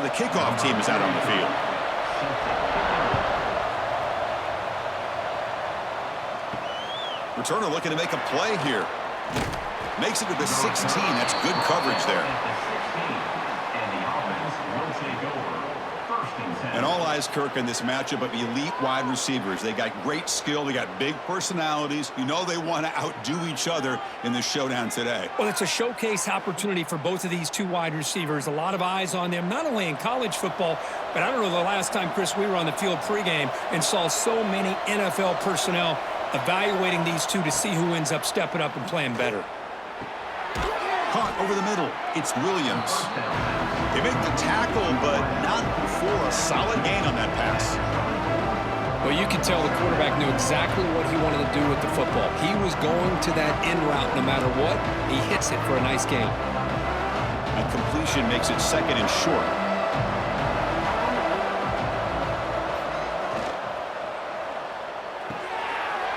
Now the kickoff team is out on the field. Returner looking to make a play here. Makes it to the 16. That's good coverage there. And all eyes, Kirk, in this matchup of elite wide receivers. They got great skill. They got big personalities. You know they want to outdo each other in this showdown today. Well, it's a showcase opportunity for both of these two wide receivers. A lot of eyes on them, not only in college football, but I don't know the last time, Chris, we were on the field pregame and saw so many NFL personnel evaluating these two to see who ends up stepping up and playing better. Caught over the middle. It's Williams. They make the tackle, but not before a solid gain on that pass. Well, you can tell the quarterback knew exactly what he wanted to do with the football. He was going to that end route no matter what. He hits it for a nice gain. A completion makes it second and short.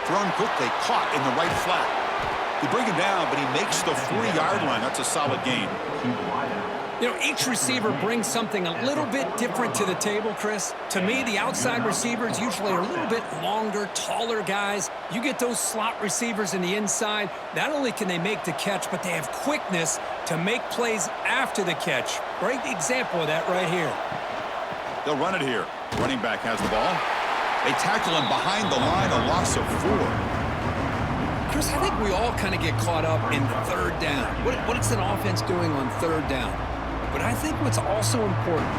Thrown quickly, caught in the right flat. They bring him down, but he makes the 40-yard line. That's a solid gain. You know, each receiver brings something a little bit different to the table, Chris. To me, the outside receivers usually are a little bit longer, taller guys. You get those slot receivers in the inside, not only can they make the catch, but they have quickness to make plays after the catch. Great example of that right here. They'll run it here. Running back has the ball. They tackle him behind the line, a loss of 4. Chris, I think we all kind of get caught up in third down. What is an offense doing on third down? But I think what's also important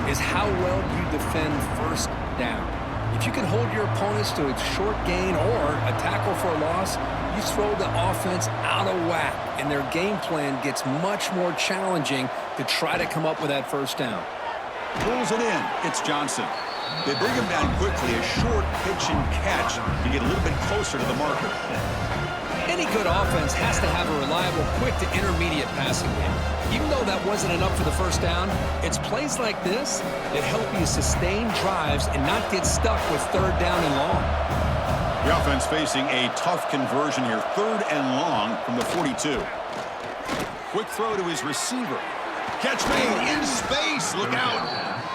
is how well you defend first down. If you can hold your opponents to a short gain or a tackle for a loss, you throw the offense out of whack, and their game plan gets much more challenging to try to come up with that first down. Pulls it in. It's Johnson. They bring him down quickly, a short pitch and catch to get a little bit closer to the marker. Any good offense has to have a reliable, quick to intermediate passing game. Even though that wasn't enough for the first down, it's plays like this that help you sustain drives and not get stuck with third down and long. The offense facing a tough conversion here, third and long from the 42. Quick throw to his receiver. Catch made in space. Look out.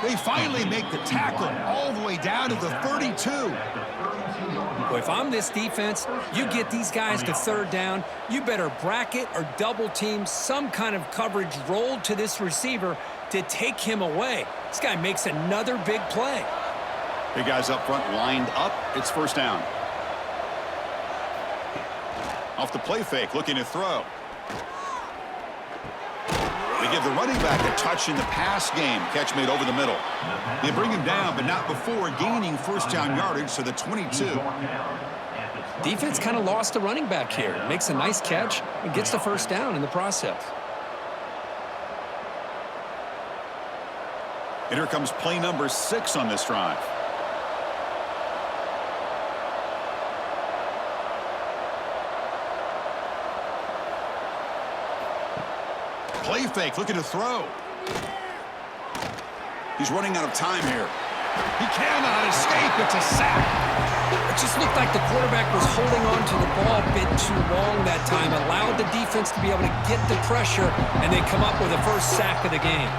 They finally make the tackle all the way down to the 32. Well, if I'm this defense, you get these guys to third down, you better bracket or double team some kind of coverage rolled to this receiver to take him away. This guy makes another big play. Big guys up front lined up. It's first down. Off the play fake, looking to throw. They give the running back a touch in the pass game. Catch made over the middle. They bring him down, but not before gaining first down yardage to the 22. Defense kind of lost the running back here. Makes a nice catch and gets the first down in the process. And here comes play number 6 on this drive. Play fake, looking to throw. He's running out of time here. He cannot escape. It's a sack. It just looked like the quarterback was holding on to the ball a bit too long that time. Allowed the defense to be able to get the pressure, and they come up with the first sack of the game.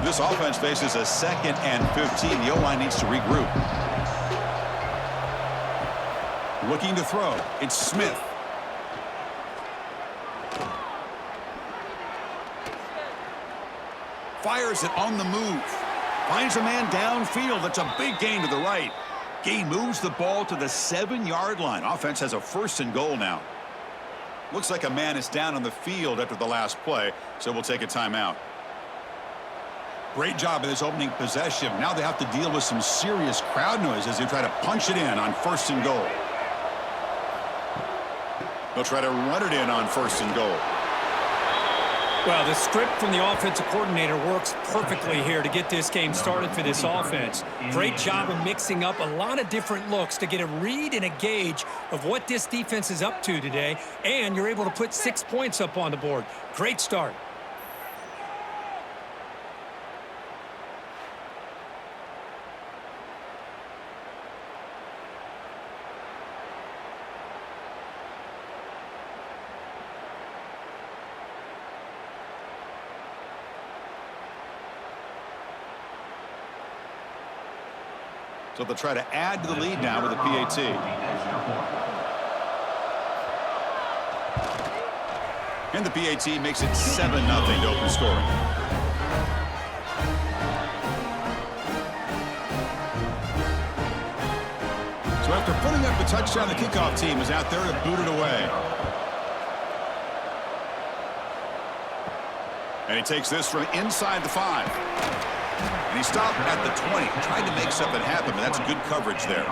This offense faces a 2nd and 15. The O-line needs to regroup. Looking to throw. It's Smith. Fires it on the move. Finds a man downfield. That's a big gain to the right. Gain moves the ball to the 7-yard line. Offense has a first and goal now. Looks like a man is down on the field after the last play, so we'll take a timeout. Great job in this opening possession. Now they have to deal with some serious crowd noise as they try to punch it in on first and goal. They'll try to run it in on first and goal. Well, the script from the offensive coordinator works perfectly here to get this game started for this offense. Great job of mixing up a lot of different looks to get a read and a gauge of what this defense is up to today, and you're able to put 6 points up on the board. Great start. So they'll try to add to the lead now with a PAT. And the PAT makes it 7-0 to open scoring. So after putting up a touchdown, the kickoff team is out there to boot it away. And he takes this from inside the 5. And he stopped at the 20. Tried to make something happen, but that's good coverage there.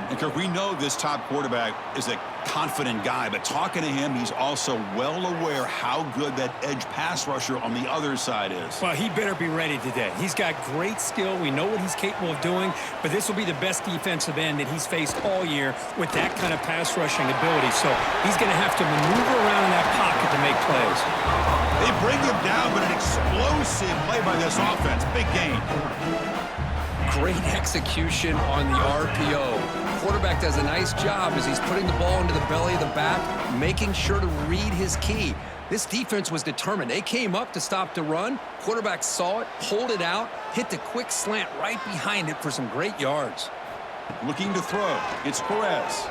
And Kirk, we know this top quarterback is a confident guy, but talking to him, he's also well aware how good that edge pass rusher on the other side is. Well, he better be ready today. He's got great skill. We know what he's capable of doing, but this will be the best defensive end that he's faced all year with that kind of pass rushing ability. So he's going to have to maneuver around in that pocket to make plays. They bring him down, but an explosive play by this offense. Big gain. Great execution on the RPO. Quarterback does a nice job as he's putting the ball into the belly of the back, making sure to read his key. This defense was determined. They came up to stop the run. Quarterback saw it, pulled it out, hit the quick slant right behind it for some great yards. Looking to throw. It's Perez.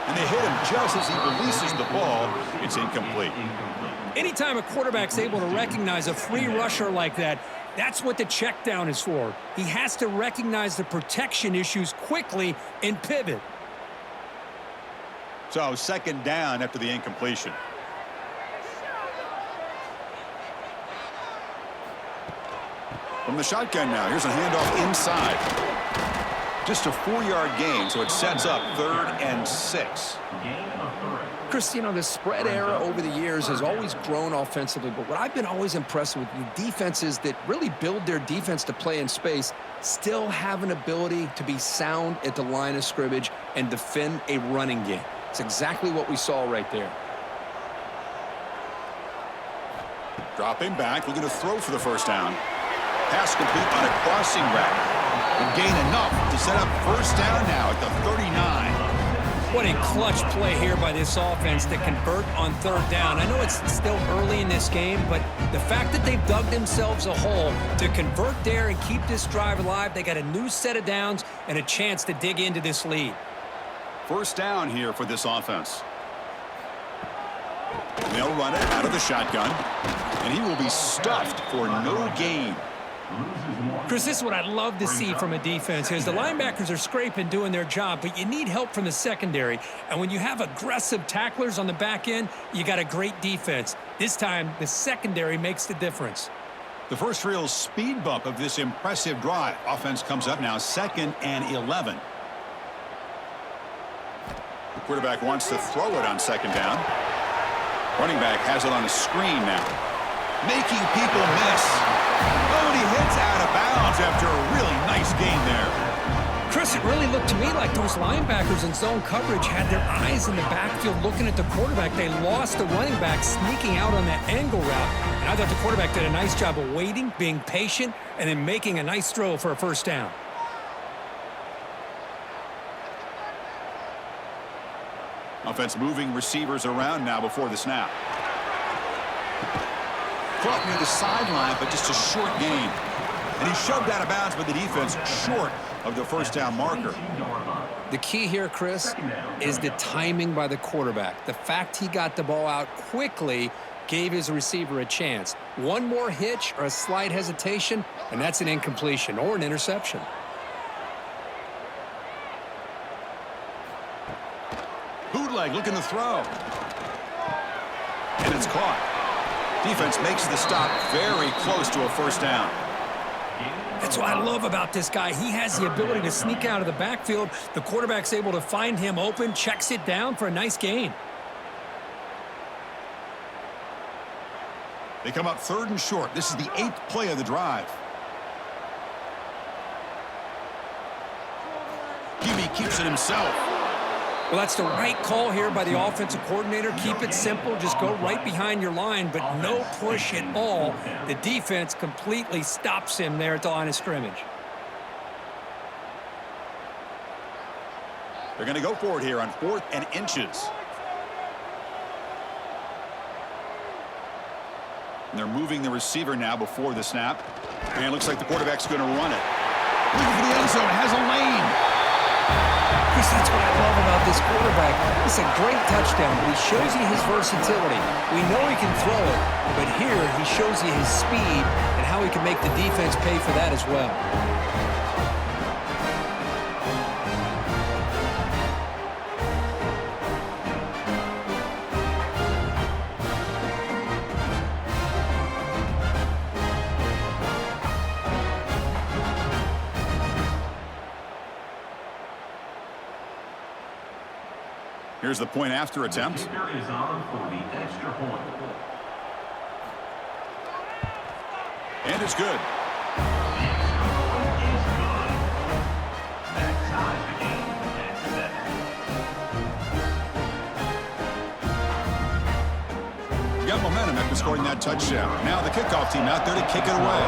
And they hit him just as he releases the ball. It's incomplete. Anytime a quarterback's able to recognize a free rusher like that, that's what the check down is for. He has to recognize the protection issues quickly and pivot. So second down after the incompletion. From the shotgun now, here's a handoff inside. Just a 4-yard gain, so it sets up 3rd and 6. Chris, you know, the spread era over the years has always grown offensively, but what I've been always impressed with, the defenses that really build their defense to play in space still have an ability to be sound at the line of scrimmage and defend a running game. It's exactly what we saw right there. Dropping back, looking to throw for the first down. Pass complete on a crossing route. And gain enough to set up first down now at the 39. What a clutch play here by this offense to convert on 3rd down. I know it's still early in this game, but the fact that they've dug themselves a hole to convert there and keep this drive alive, they got a new set of downs and a chance to dig into this lead. First down here for this offense. They'll run it out of the shotgun, and he will be stuffed for no gain. Chris, this is what I love to see from a defense is the linebackers are scraping, doing their job, but you need help from the secondary. And when you have aggressive tacklers on the back end, you got a great defense. This time, the secondary makes the difference. The first real speed bump of this impressive drive. Offense comes up now 2nd and 11. The quarterback wants to throw it on 2nd down. Running back has it on a screen now. Making people miss. Oh, and he hits out of bounds after a really nice gain there. Chris, it really looked to me like those linebackers in zone coverage had their eyes in the backfield looking at the quarterback. They lost the running back sneaking out on that angle route. And I thought the quarterback did a nice job of waiting, being patient, and then making a nice throw for a first down. Offense moving receivers around now before the snap. Caught near the sideline, but just a short gain. And he shoved out of bounds by the defense short of the first down marker. The key here, Chris, is the timing by the quarterback. The fact he got the ball out quickly gave his receiver a chance. One more hitch or a slight hesitation, and that's an incompletion or an interception. Bootleg looking to throw. And it's caught. Defense makes the stop very close to a first down. That's what I love about this guy. He has the ability to sneak out of the backfield. The quarterback's able to find him open, checks it down for a nice gain. They come up 3rd and short. This is the 8th play of the drive. QB keeps it himself. Well, that's the right call here by the offensive coordinator. Keep it simple. Just go right behind your line, but no push at all. The defense completely stops him there at the line of scrimmage. They're going to go for it here on 4th and inches. And they're moving the receiver now before the snap. And it looks like the quarterback's going to run it. Looking for the end zone. Has a lane. Chris, that's what I love about this quarterback. It's a great touchdown, but he shows you his versatility. We know he can throw it, but here he shows you his speed and how he can make the defense pay for that as well. Here's the point after attempt. Is on for the extra point. And it's good. That ties the game at 7. Got momentum after scoring that touchdown. Now the kickoff team out there to kick it away.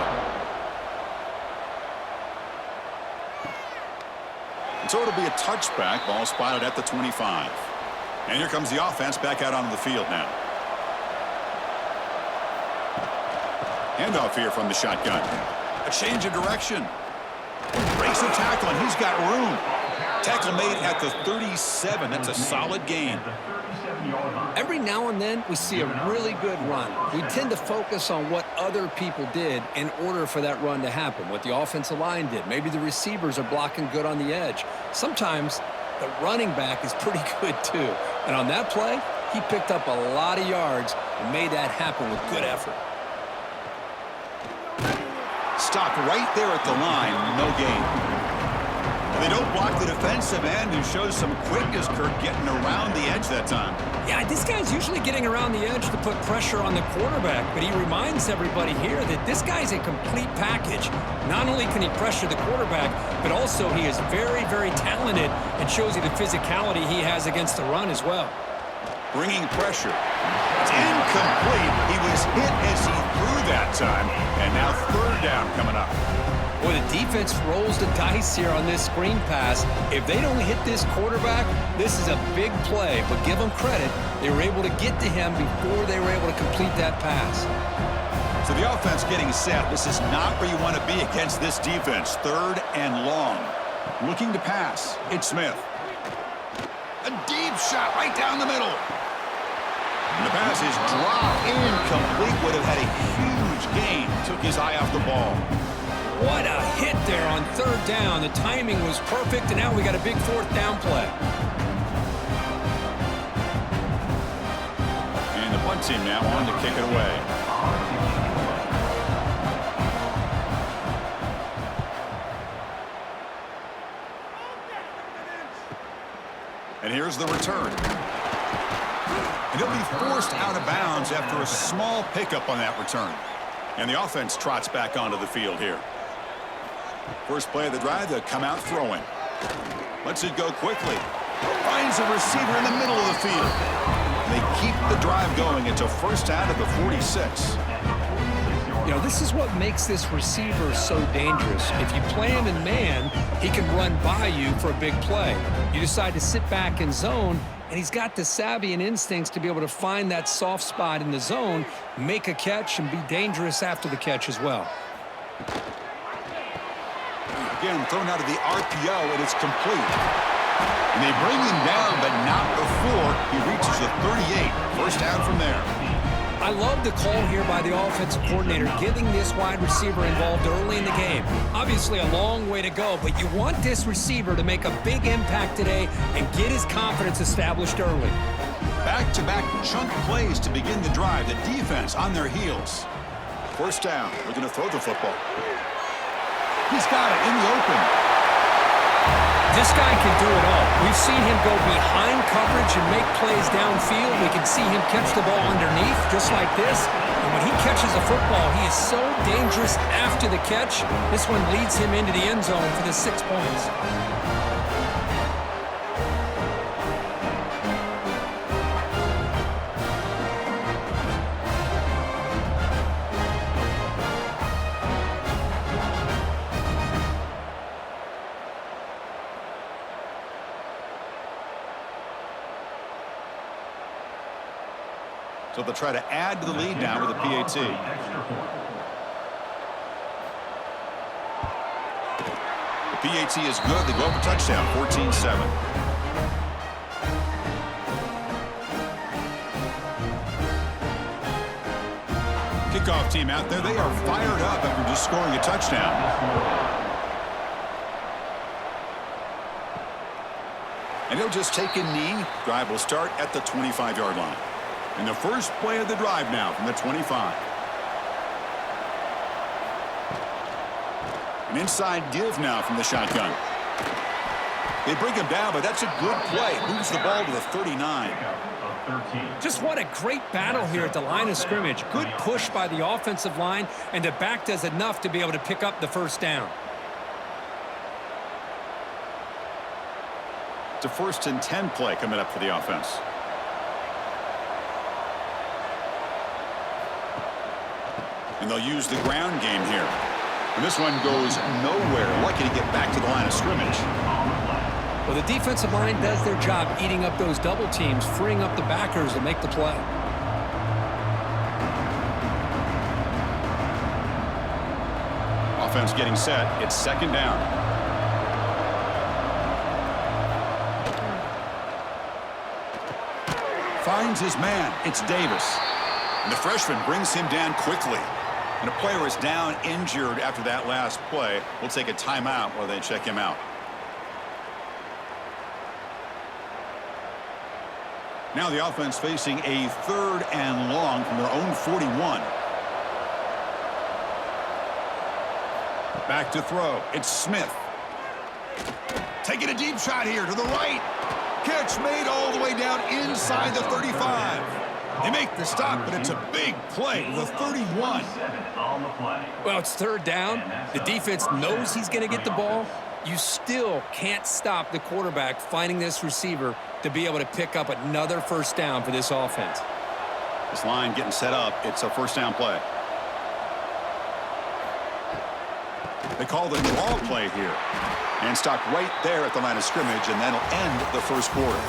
And so it'll be a touchback. Ball spotted at the 25. And here comes the offense back out onto the field now. Handoff here from the shotgun. A change of direction. Breaks the tackle, and he's got room. Tackle made at the 37. That's a solid gain. Every now and then, we see a really good run. We tend to focus on what other people did in order for that run to happen, what the offensive line did. Maybe the receivers are blocking good on the edge. Sometimes the running back is pretty good, too. And on that play, he picked up a lot of yards and made that happen with good effort. Stopped right there at the line. No gain. And they don't block the defensive end, who shows some quickness, Kirk, getting around the edge that time. Yeah, this guy's usually getting around the edge to put pressure on the quarterback, but he reminds everybody here that this guy's a complete package. Not only can he pressure the quarterback, but also he is very, very talented and shows you the physicality he has against the run as well. Bringing pressure. It's incomplete. He was hit as he threw that time, and now third down coming up. Boy, the defense rolls the dice here on this screen pass. If they don't hit this quarterback, this is a big play. But give them credit, they were able to get to him before they were able to complete that pass. So the offense getting set. This is not where you want to be against this defense. Third and long. Looking to pass. It's Smith. A deep shot right down the middle. And the pass is dropped. Incomplete. Would have had a huge gain. Took his eye off the ball. What a hit there on third down. The timing was perfect, and now we got a big fourth down play. And the punt team now on to kick it away. And here's the return. And he'll be forced out of bounds after a small pickup on that return. And the offense trots back onto the field here. First play of the drive, they'll come out throwing. Lets it go quickly. Finds a receiver in the middle of the field. And they keep the drive going. It's a first down at the 46. You know, this is what makes this receiver so dangerous. If you play him in man, he can run by you for a big play. You decide to sit back in zone, and he's got the savvy and instincts to be able to find that soft spot in the zone, make a catch, and be dangerous after the catch as well. Again, thrown out of the RPO, and it's complete. And they bring him down, but not before he reaches the 38. First down from there. I love the call here by the offensive coordinator, getting this wide receiver involved early in the game. Obviously a long way to go, but you want this receiver to make a big impact today and get his confidence established early. Back-to-back chunk plays to begin the drive. The defense on their heels. First down. Looking to throw the football. He's got it in the open. This guy can do it all. We've seen him go behind coverage and make plays downfield. We can see him catch the ball underneath, just like this. And when he catches a football, he is so dangerous after the catch. This one leads him into the end zone for the 6 points. So they'll try to add to the lead now with a PAT. The PAT is good. They go up a touchdown, 14-7. Kickoff team out there. They are fired up after just scoring a touchdown. And he'll just take a knee. Drive will start at the 25-yard line. And the first play of the drive now from the 25. An inside give now from the shotgun. They bring him down, but that's a good play. Moves the ball to the 39. Just what a great battle here at the line of scrimmage. Good push by the offensive line, and the back does enough to be able to pick up the first down. It's a 1st and 10 play coming up for the offense. And they'll use the ground game here. And this one goes nowhere. Lucky to get back to the line of scrimmage. Well, the defensive line does their job eating up those double teams, freeing up the backers to make the play. Offense getting set. It's 2nd down. Finds his man. It's Davis. And the freshman brings him down quickly. And a player is down injured after that last play. We'll take a timeout while they check him out. Now the offense facing a 3rd and long from their own 41. Back to throw. It's Smith. Taking a deep shot here to the right. Catch made all the way down inside the 35. They make the stop, but it's a big play. The 31. Well, it's 3rd down. The defense knows he's going to get the ball. You still can't stop the quarterback finding this receiver to be able to pick up another first down for this offense. This line getting set up. It's a 1st down play. They call the draw play here. And stop right there at the line of scrimmage, and that'll end the 1st quarter.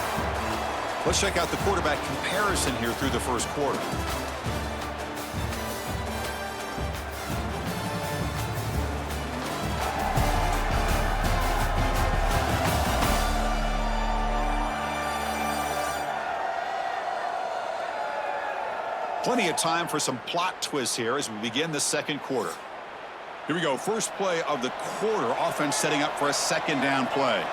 Let's check out the quarterback comparison here through the 1st quarter. Plenty of time for some plot twists here as we begin the 2nd quarter. Here we go. First play of the quarter. Offense setting up for a 2nd down play.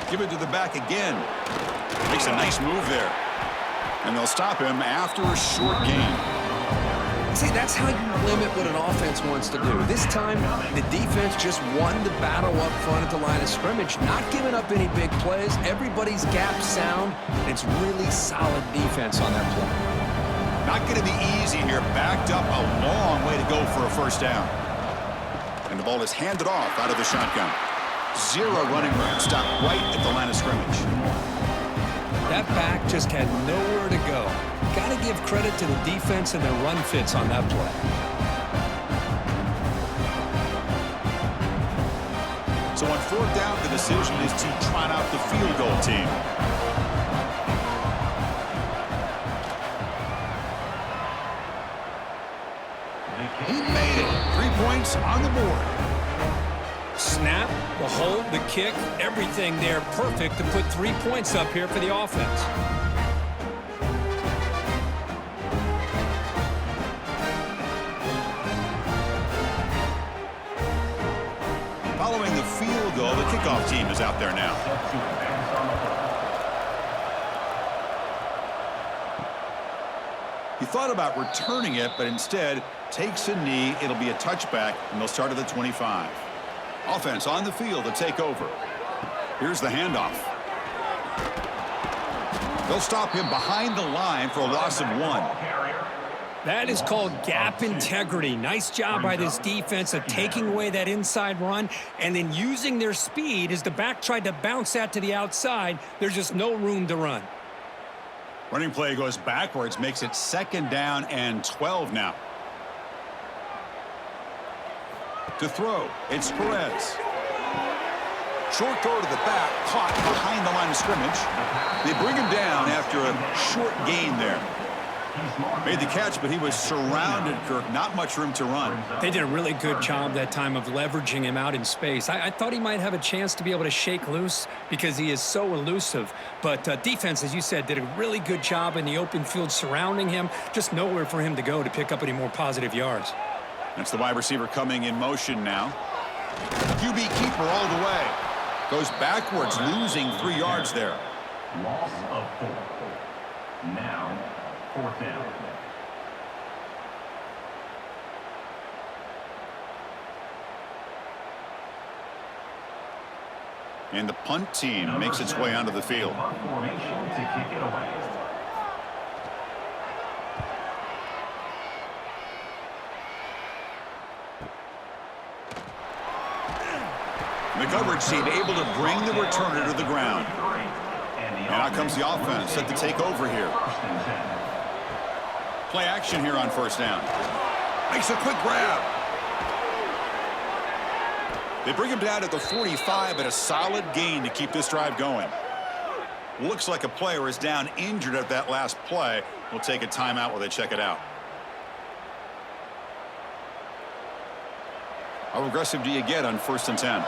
Give it to the back again. Makes a nice move there. And they'll stop him after a short gain. See, that's how you limit what an offense wants to do. This time, the defense just won the battle up front at the line of scrimmage, not giving up any big plays. Everybody's gap sound. It's really solid defense on that play. Not going to be easy here. Backed up a long way to go for a first down. And the ball is handed off out of the shotgun. 0 running room. Stopped right at the line of scrimmage. That back just had nowhere to go. Got to give credit to the defense and their run fits on that play. So on 4th down, the decision is to trot out the field goal team. He made it. 3 points on the board. Snap, the hold, the kick, everything there perfect to put 3 points up here for the offense. Following the field goal, the kickoff team is out there now. He thought about returning it, but instead takes a knee. It'll be a touchback, and they'll start at the 25. Offense on the field to take over. Here's the handoff. They'll stop him behind the line for a loss of 1. That is called gap integrity. Nice job by this defense of taking away that inside run and then using their speed as the back tried to bounce that to the outside. There's just no room to run. Running play goes backwards, makes it 2nd down and 12 now. To throw, it's Perez. Short throw to the back, caught behind the line of scrimmage. They bring him down after a short gain there. Made the catch, but he was surrounded, Kirk. Not much room to run. They did a really good job that time of leveraging him out in space. I thought he might have a chance to be able to shake loose because he is so elusive. But defense, as you said, did a really good job in the open field surrounding him. Just nowhere for him to go to pick up any more positive yards. That's the wide receiver coming in motion now. QB keeper all the way. Goes backwards, losing 3 yards there. Loss of 4. Now, 4th down. And the punt team makes its way onto the field. Punt formation to kick it away. The coverage team able to bring the returner to the ground. And out comes the offense set to take over here. Play action here on 1st down. Makes a quick grab. They bring him down at the 45, but a solid gain to keep this drive going. Looks like a player is down injured at that last play. We'll take a timeout while they check it out. How aggressive do you get on 1st and 10?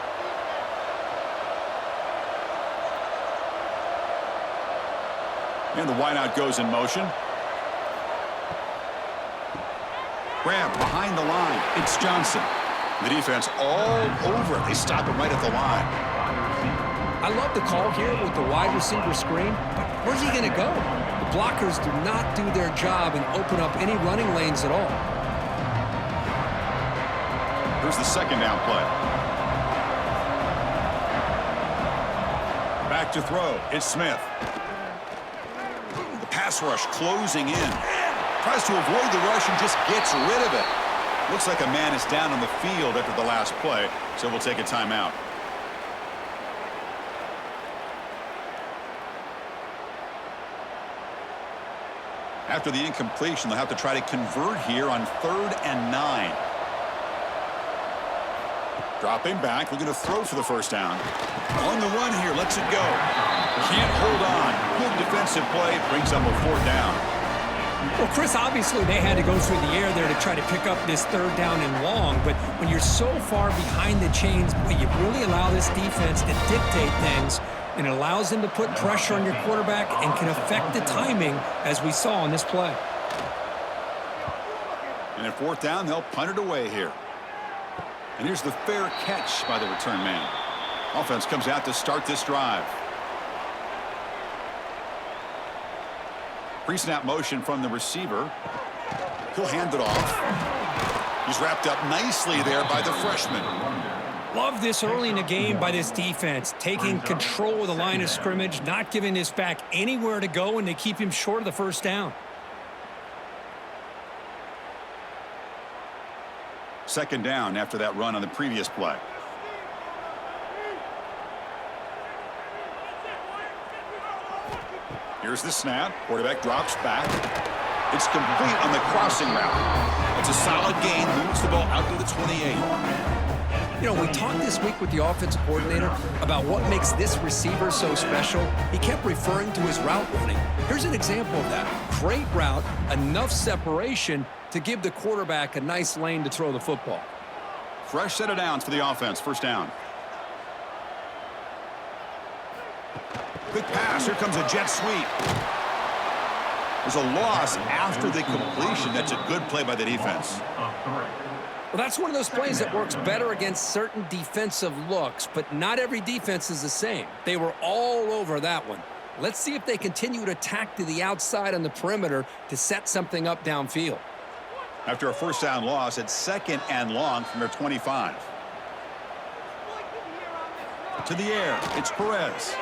And the wideout goes in motion. Grab behind the line. It's Johnson. The defense all over it. They stop it right at the line. I love the call here with the wide receiver screen, but where's he going to go? The blockers do not do their job and open up any running lanes at all. Here's the 2nd down play. Back to throw. It's Smith. The pass rush closing in. Tries to avoid the rush and just gets rid of it. Looks like a man is down on the field after the last play, so we'll take a timeout. After the incompletion, they'll have to try to convert here on 3rd and 9. Dropping back, looking to throw for the 1st down. On the run here, lets it go. Can't hold on. Good defensive play, brings up a 4th down. Well, Chris, obviously they had to go through the air there to try to pick up this 3rd down and long, but when you're so far behind the chains, boy, you really allow this defense to dictate things, and it allows them to put pressure on your quarterback and can affect the timing, as we saw on this play. And at 4th down, they'll punt it away here. And here's the fair catch by the return man. Offense comes out to start this drive. Pre-snap motion from the receiver. He'll hand it off. He's wrapped up nicely there by the freshman. Love this early in the game by this defense, taking control of the line of scrimmage, not giving this back anywhere to go, and they keep him short of the 1st down. 2nd down after that run on the previous play. Here's the snap. Quarterback drops back. It's complete on the crossing route. It's a solid gain. Moves the ball out to the 28. You know, we talked this week with the offensive coordinator about what makes this receiver so special. He kept referring to his route running. Here's an example of that. Great route, enough separation to give the quarterback a nice lane to throw the football. Fresh set of downs for the offense. 1st down. Quick pass. Here comes a jet sweep. There's a loss after the completion. That's a good play by the defense. Well, that's one of those plays that works better against certain defensive looks, but not every defense is the same. They were all over that one. Let's see if they continue to attack to the outside on the perimeter to set something up downfield. After a 1st down loss, it's 2nd and long from their 25. To the air. It's Perez.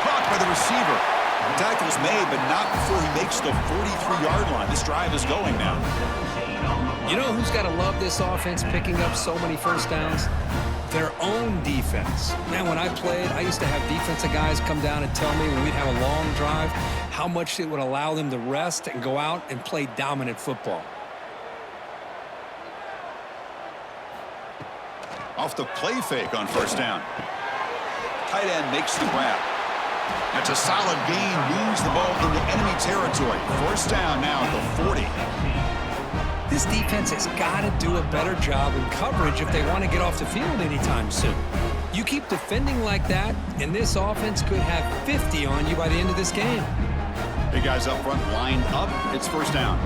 Caught by the receiver. The tackle's made, but not before he makes the 43-yard line. This drive is going now. You know who's got to love this offense picking up so many 1st downs? Their own defense. Man, when I played, I used to have defensive guys come down and tell me when we'd have a long drive how much it would allow them to rest and go out and play dominant football. Off the play fake on first down. Tight end makes the grab. That's a solid gain. Moves the ball into enemy territory. First down now at the 40. This defense has got to do a better job in coverage if they want to get off the field anytime soon. You keep defending like that, and this offense could have 50 on you by the end of this game. Big guys up front lined up. It's first down.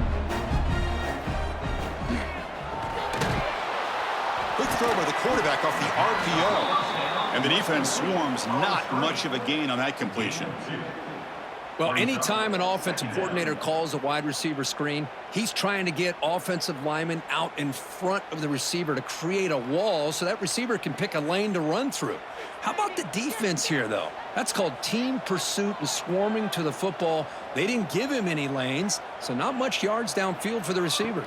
Quick throw by the quarterback off the RPO. And the defense swarms. Not much of a gain on that completion. Well, anytime an offensive coordinator calls a wide receiver screen, he's trying to get offensive linemen out in front of the receiver to create a wall so that receiver can pick a lane to run through. How about the defense here, though? That's called team pursuit and swarming to the football. They didn't give him any lanes, so not much yards downfield for the receiver.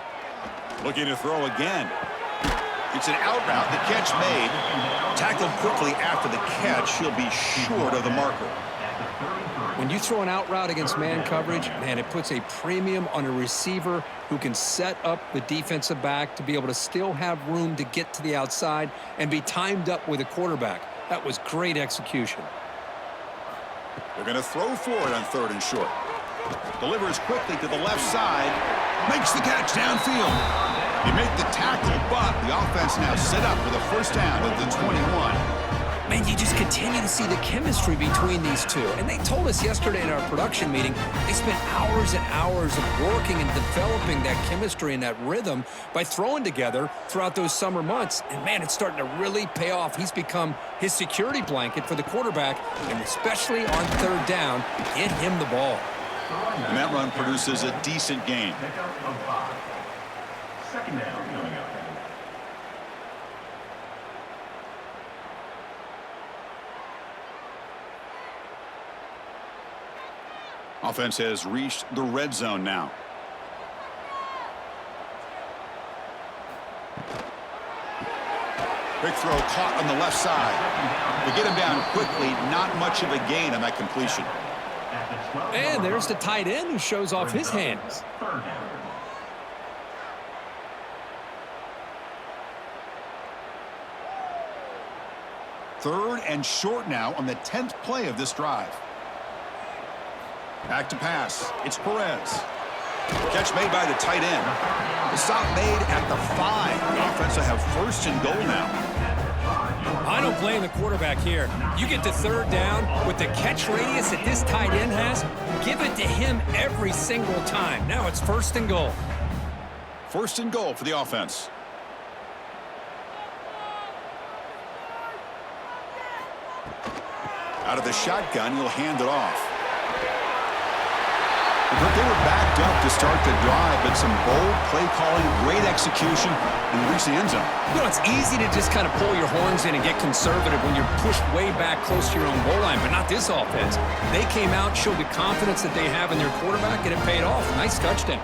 Looking to throw again. It's an out route. The catch made. Tackled quickly after the catch. He'll be short of the marker. When you throw an out route against man coverage, man, it puts a premium on a receiver who can set up the defensive back to be able to still have room to get to the outside and be timed up with a quarterback. That was great execution. They're going to throw for it on third and short. Delivers quickly to the left side. Makes the catch downfield. He made the tackle, but the offense now set up for the first down at the 21. Man, you just continue to see the chemistry between these two. And they told us yesterday in our production meeting, they spent hours and hours of working and developing that chemistry and that rhythm by throwing together throughout those summer months. And, man, it's starting to really pay off. He's become his security blanket for the quarterback, and especially on third down, get him the ball. And that run produces a decent gain. Second down coming up. Offense has reached the red zone now. Quick throw caught on the left side. They get him down quickly. Not much of a gain on that completion. And there's the tight end who shows off his hands. Third down. Third and short now on the 10th play of this drive. Back to pass. It's Perez. Catch made by the tight end. The stop made at the 5. The offense will have first and goal now. I don't blame the quarterback here. You get to third down with the catch radius that this tight end has, give it to him every single time. Now it's first and goal. First and goal for the offense. Out of the shotgun, he'll hand it off. They were backed up to start the drive, but some bold play calling, great execution, and reach the end zone. You know, it's easy to just kind of pull your horns in and get conservative when you're pushed way back close to your own goal line, but not this offense. They came out, showed the confidence that they have in their quarterback, and it paid off. Nice touchdown.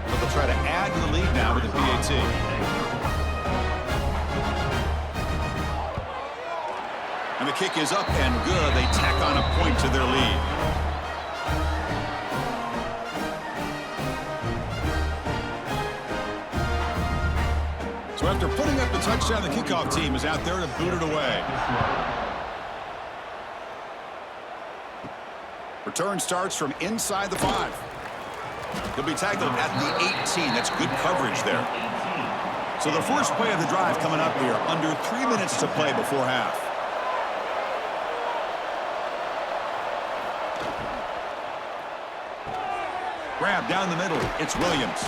They'll try to add to the lead now with the PAT. And the kick is up and good. They tack on a point to their lead. So after putting up the touchdown, the kickoff team is out there to boot it away. Return starts from inside the 5. He'll be tackled at the 18. That's good coverage there. So the first play of the drive coming up here. Under 3 minutes to play before half. Grab down the middle. It's Williams.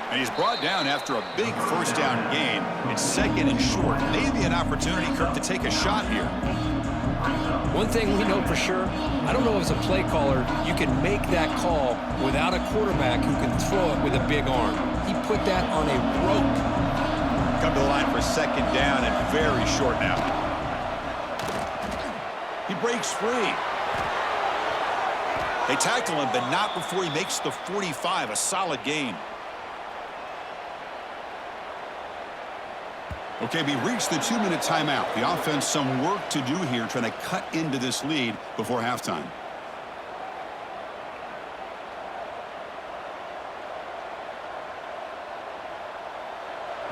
And he's brought down after a big first down gain. It's second and short. Maybe an opportunity, Kirk, to take a shot here. One thing we know for sure, I don't know as a play caller, you can make that call without a quarterback who can throw it with a big arm. He put that on a rope. Come to the line for second down and very short now. He breaks free. They tackle him, but not before he makes the 45, a solid gain. Okay, we reached the 2-minute timeout. The offense some work to do here, trying to cut into this lead before halftime.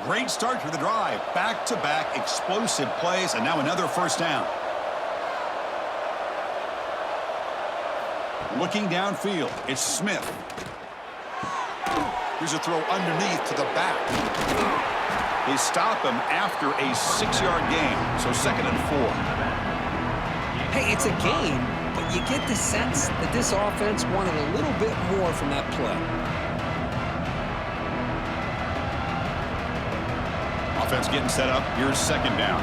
Great start to the drive. Back-to-back explosive plays, and now another first down. Looking downfield, it's Smith. Here's a throw underneath to the back. They stop him after a 6-yard gain, so 2nd and 4. Hey, it's a gain, but you get the sense that this offense wanted a little bit more from that play. Offense getting set up. Here's 2nd down.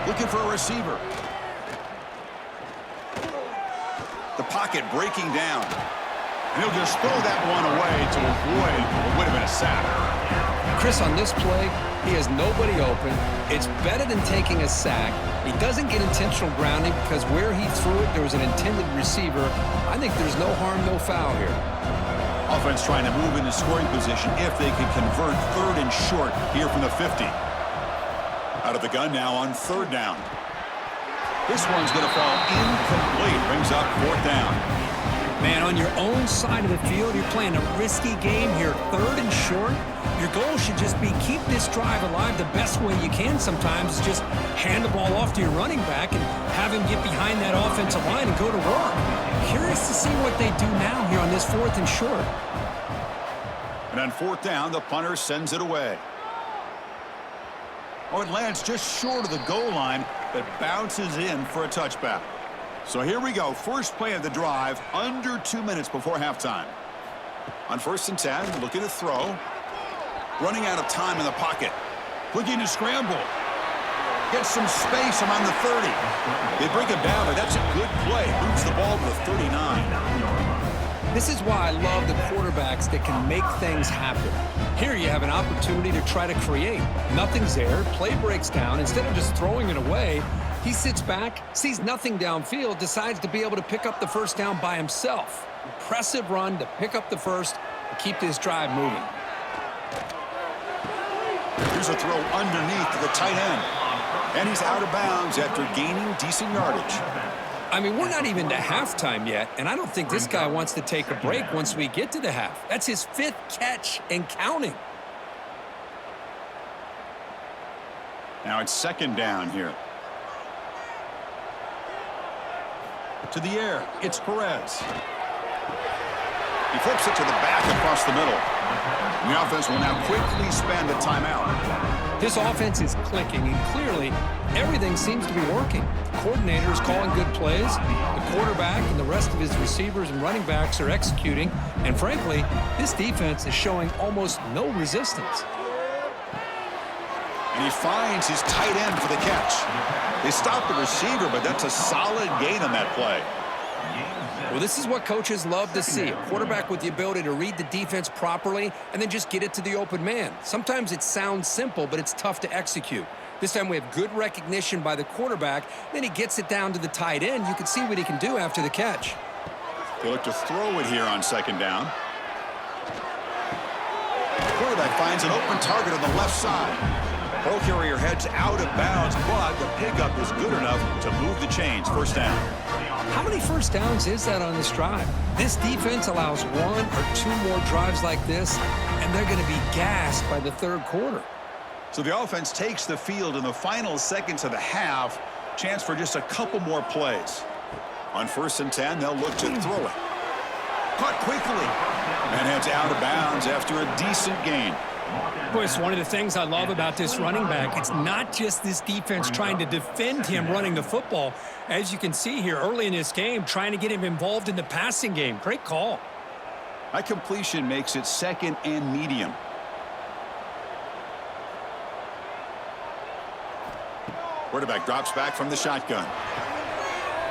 Looking for a receiver. The pocket breaking down. And he'll just throw that one away to avoid what would have been a sack. Chris, on this play, he has nobody open. It's better than taking a sack. He doesn't get intentional grounding because where he threw it, there was an intended receiver. I think there's no harm, no foul here. Offense trying to move into scoring position if they could convert 3rd and short here from the 50. Out of the gun now on 3rd down. This one's going to fall incomplete. Brings up 4th down. Man, on your own side of the field, you're playing a risky game here, 3rd and short. Your goal should just be keep this drive alive the best way you can sometimes is just hand the ball off to your running back and have him get behind that offensive line and go to work. Curious to see what they do now here on this 4th and short. And on 4th down, the punter sends it away. Oh, it lands just short of the goal line, but bounces in for a touchback. So here we go. First play of the drive, under 2 minutes before halftime. On 1st and 10, looking to throw. Running out of time in the pocket. Looking to scramble. Gets some space around the 30. They bring him down, but that's a good play. Moves the ball to the 39. This is why I love the quarterbacks that can make things happen. Here you have an opportunity to try to create. Nothing's there. Play breaks down. Instead of just throwing it away, he sits back, sees nothing downfield, decides to be able to pick up the first down by himself. Impressive run to pick up the first and keep this drive moving. Here's a throw underneath to the tight end. And he's out of bounds after gaining decent yardage. I mean, we're not even to halftime yet, and I don't think this guy wants to take a break once we get to the half. That's his 5th catch and counting. Now it's 2nd down here. To the air, it's Perez. He flips it to the back across the middle. And the offense will now quickly spend a timeout. This offense is clicking, and clearly everything seems to be working. The coordinator is calling good plays. The quarterback and the rest of his receivers and running backs are executing. And frankly, this defense is showing almost no resistance. And he finds his tight end for the catch. They stop the receiver, but that's a solid gain on that play. Well, this is what coaches love to see. A quarterback with the ability to read the defense properly and then just get it to the open man. Sometimes it sounds simple, but it's tough to execute. This time we have good recognition by the quarterback. Then he gets it down to the tight end. You can see what he can do after the catch. They look to throw it here on 2nd down. The quarterback finds an open target on the left side. Ball carrier heads out of bounds, but the pickup is good enough to move the chains. 1st down. How many first downs is that on this drive? This defense allows 1 or 2 more drives like this, and they're going to be gassed by the 3rd quarter. So the offense takes the field in the final seconds of the half. Chance for just a couple more plays. On 1st and 10, they'll look to throw it. Caught quickly. And heads out of bounds after a decent gain. Boy, it's one of the things I love about this running back. It's not just this defense trying to defend him running the football. As you can see here early in this game, trying to get him involved in the passing game. Great call. That completion makes it 2nd and medium. Quarterback drops back from the shotgun.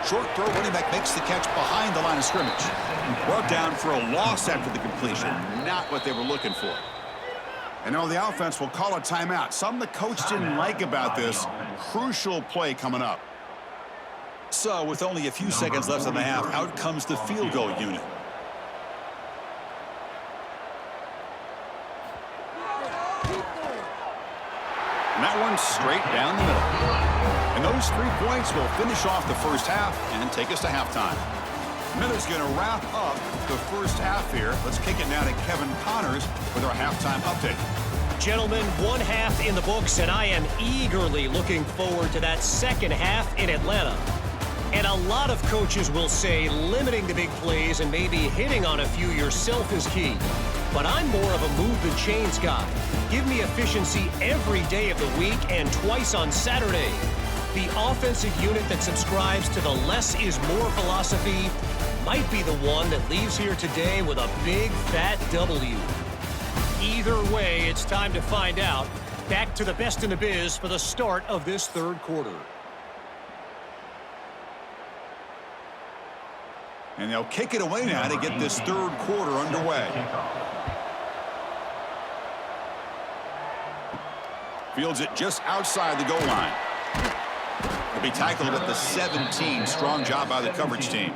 Short throw, running back makes the catch behind the line of scrimmage. Brought down for a loss after the completion. Not what they were looking for. And now the offense will call a timeout. Something the coach didn't like about this. Crucial play coming up. So with only a few seconds left in the half, out comes the field goal unit. And that one's straight down the middle. And those 3 points will finish off the first half and take us to halftime. Miller's going to wrap up the first half here. Let's kick it now to Kevin Connors with our halftime update. Gentlemen, one half in the books, and I am eagerly looking forward to that second half in Atlanta. And a lot of coaches will say limiting the big plays and maybe hitting on a few yourself is key. But I'm more of a move the chains guy. Give me efficiency every day of the week and twice on Saturday. The offensive unit that subscribes to the less is more philosophy might be the one that leaves here today with a big fat W. Either way, it's time to find out. Back to the best in the biz for the start of this third quarter. And they'll kick it away now to get this third quarter underway. Fields it just outside the goal line. He'll be tackled at the 17. Strong job by the coverage team.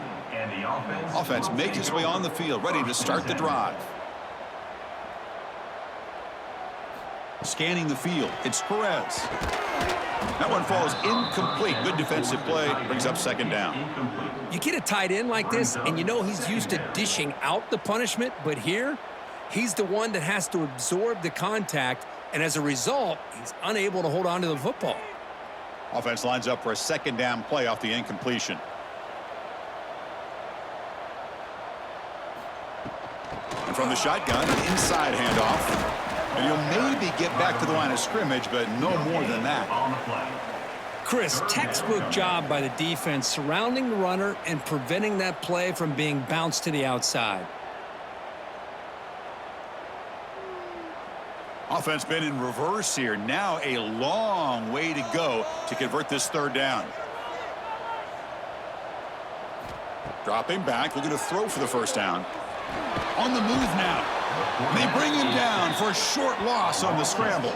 Offense makes its way on the field, ready to start the drive. Scanning the field, it's Perez. That one falls incomplete. Good defensive play, brings up second down. You get a tight end like this, and you know he's used to dishing out the punishment, but here, he's the one that has to absorb the contact, and as a result, he's unable to hold on to the football. Offense lines up for a second down play off the incompletion. And from the shotgun, inside handoff. And he'll maybe get back to the line of scrimmage, but no more than that. Chris, textbook job by the defense surrounding the runner and preventing that play from being bounced to the outside. Offense been in reverse here. Now a long way to go to convert this third down. Dropping back, looking to throw for the first down. On the move now. They bring him down for a short loss on the scramble.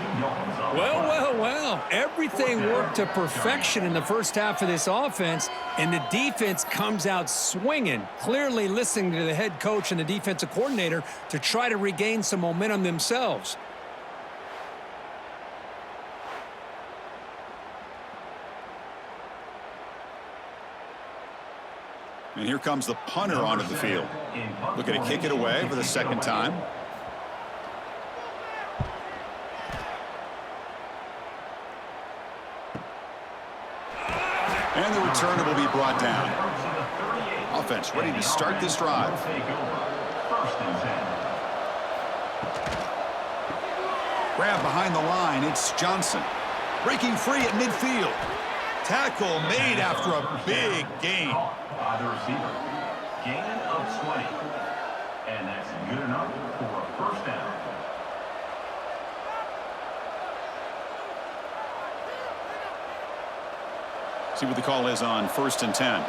Well, well, well. Everything worked to perfection in the first half of this offense, and the defense comes out swinging, clearly listening to the head coach and the defensive coordinator to try to regain some momentum themselves. And here comes the punter onto the field. Looking to kick it away for the second time. And the returner will be brought down. Offense ready to start this drive. Grab behind the line. It's Johnson. Breaking free at midfield. Tackle made after a big gain. By the receiver. Gain of 20. And that's good enough for a first down. See what the call is on 1st and 10.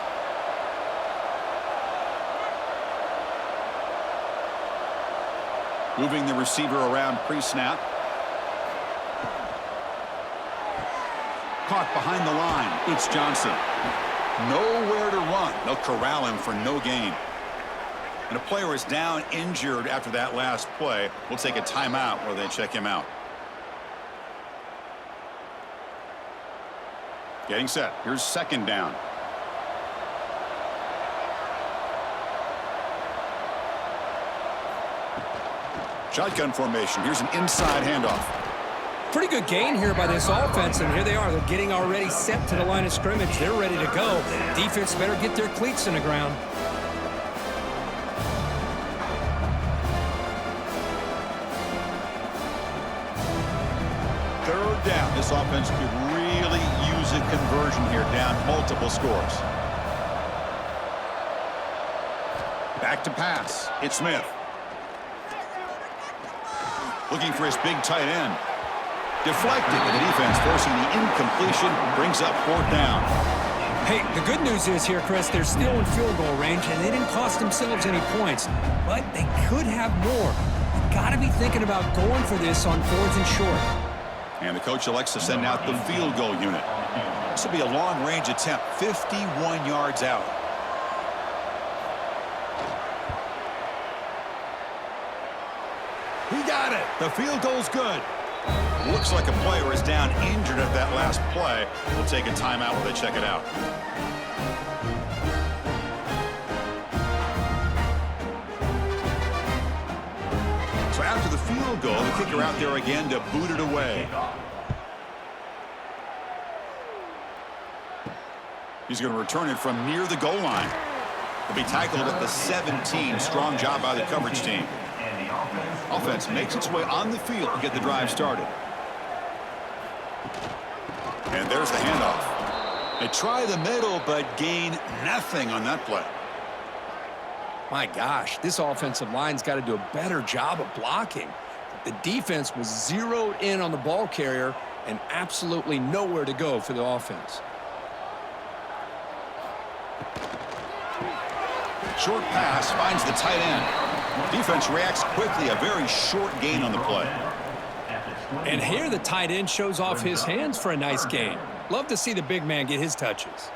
Moving the receiver around pre-snap. Caught behind the line. It's Johnson. Nowhere to run. They'll corral him for no gain. And a player is down injured after that last play. We'll take a timeout while they check him out. Getting set. Here's second down. Shotgun formation. Here's an inside handoff. Pretty good gain here by this offense, and here they are. They're getting already set to the line of scrimmage. They're ready to go. Defense better get their cleats in the ground. Third down. This offense could really use a conversion here, down multiple scores. Back to pass. It's Smith. Looking for his big tight end. Deflected, and the defense forcing the incompletion, brings up fourth down. Hey, the good news is here, Chris, they're still in field goal range, and they didn't cost themselves any points, but they could have more. You've got to be thinking about going for this on 4th and short. And the coach elects to send out the field goal unit. This will be a long-range attempt, 51 yards out. He got it. The field goal's good. Looks like a player is down injured at that last play. We'll take a timeout while they check it out. So after the field goal, the kicker out there again to boot it away. He's going to return it from near the goal line. He'll be tackled at the 17. Strong job by the coverage team. Offense makes its way on the field to get the drive started. And there's the handoff. They try the middle, but gain nothing on that play. My gosh, this offensive line's got to do a better job of blocking. The defense was zeroed in on the ball carrier and absolutely nowhere to go for the offense. Short pass finds the tight end. Defense reacts quickly, a very short gain on the play. And here the tight end shows off his hands for a nice gain. Love to see the big man get his touches.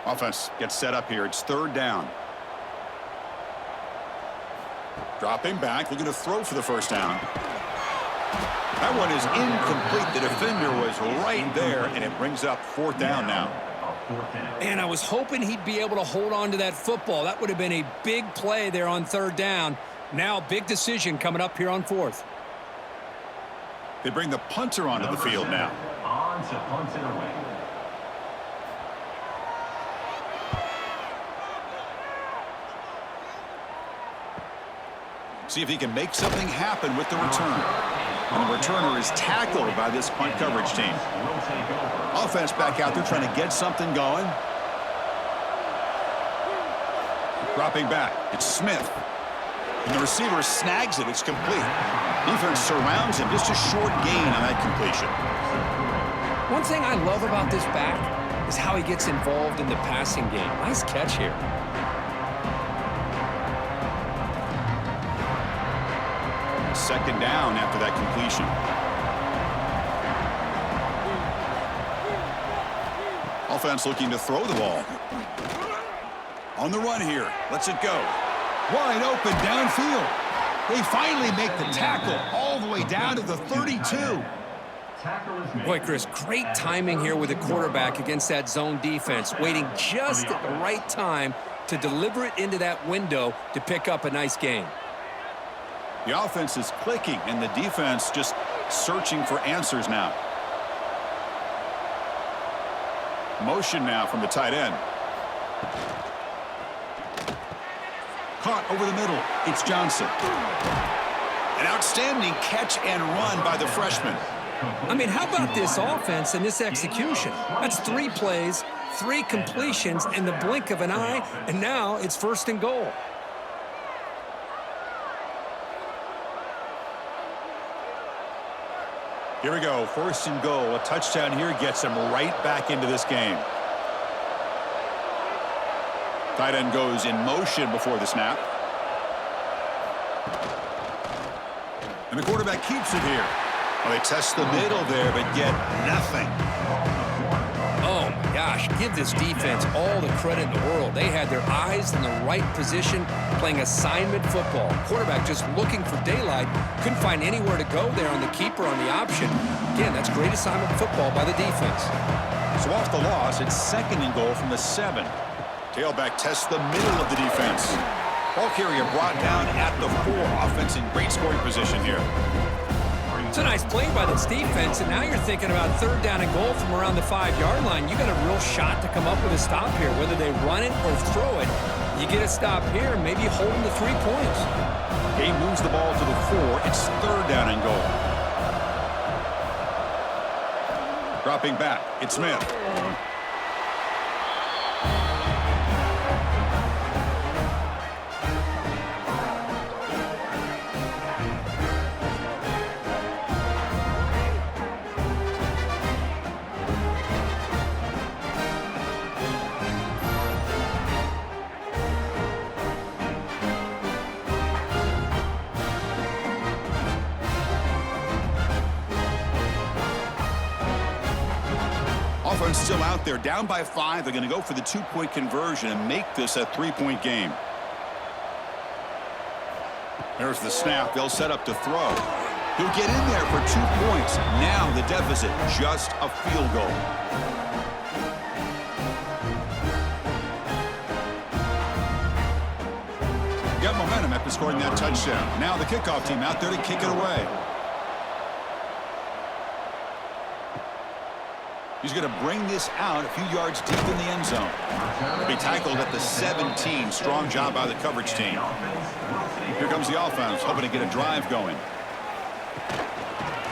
Offense gets set up here. It's third down. Dropping back, looking to throw for the first down. That one is incomplete. The defender was right there, and it brings up fourth down now. And I was hoping he'd be able to hold on to that football. That would have been a big play there on third down. Now, big decision coming up here on fourth. They bring the punter onto the field now. On to punt it away. See if he can make something happen with the return. And the returner is tackled by this punt coverage team. Offense back out there trying to get something going. Dropping back, it's Smith. And the receiver snags it, it's complete. Defense surrounds him, just a short gain on that completion. One thing I love about this back is how he gets involved in the passing game. Nice catch here. Second down after that completion. Offense looking to throw the ball. On the run here. Lets it go. Wide open downfield. They finally make the tackle all the way down to the 32. Boy, Chris, great timing here with the quarterback against that zone defense, waiting just at the right time to deliver it into that window to pick up a nice gain. The offense is clicking, and the defense just searching for answers now. Motion now from the tight end. Caught over the middle. It's Johnson. An outstanding catch and run by the freshman. I mean, how about this offense and this execution? That's 3 plays, 3 completions in the blink of an eye, and now it's first and goal. Here we go, first and goal. A touchdown here gets him right back into this game. Tight end goes in motion before the snap. And the quarterback keeps it here. Well, they test the middle there, but get nothing. Oh, my gosh, give this defense all the credit in the world. They had their eyes in the right position, playing assignment football. Quarterback just looking for daylight, couldn't find anywhere to go there on the keeper on the option. Again, that's great assignment football by the defense. So off the loss, it's second and goal from the 7. Tailback tests the middle of the defense. Ball carrier brought down at the 4. Offense in great scoring position here. It's a nice play by this defense, and now you're thinking about third down and goal from around the 5-yard line. You got a real shot to come up with a stop here, whether they run it or throw it. You get a stop here, maybe hold them to 3 points. Game moves the ball to the 4. It's third down and goal. Dropping back, it's Smith. Offense still out there, down by 5. They're going to go for the 2-point conversion and make this a 3-point game. There's the snap. They'll set up to throw. He'll get in there for 2 points. Now the deficit, just a field goal. after scoring that touchdown. Now the kickoff team out there to kick it away. He's going to bring this out a few yards deep in the end zone. He'll be tackled at the 17. Strong job by the coverage team. Here comes the offense, hoping to get a drive going.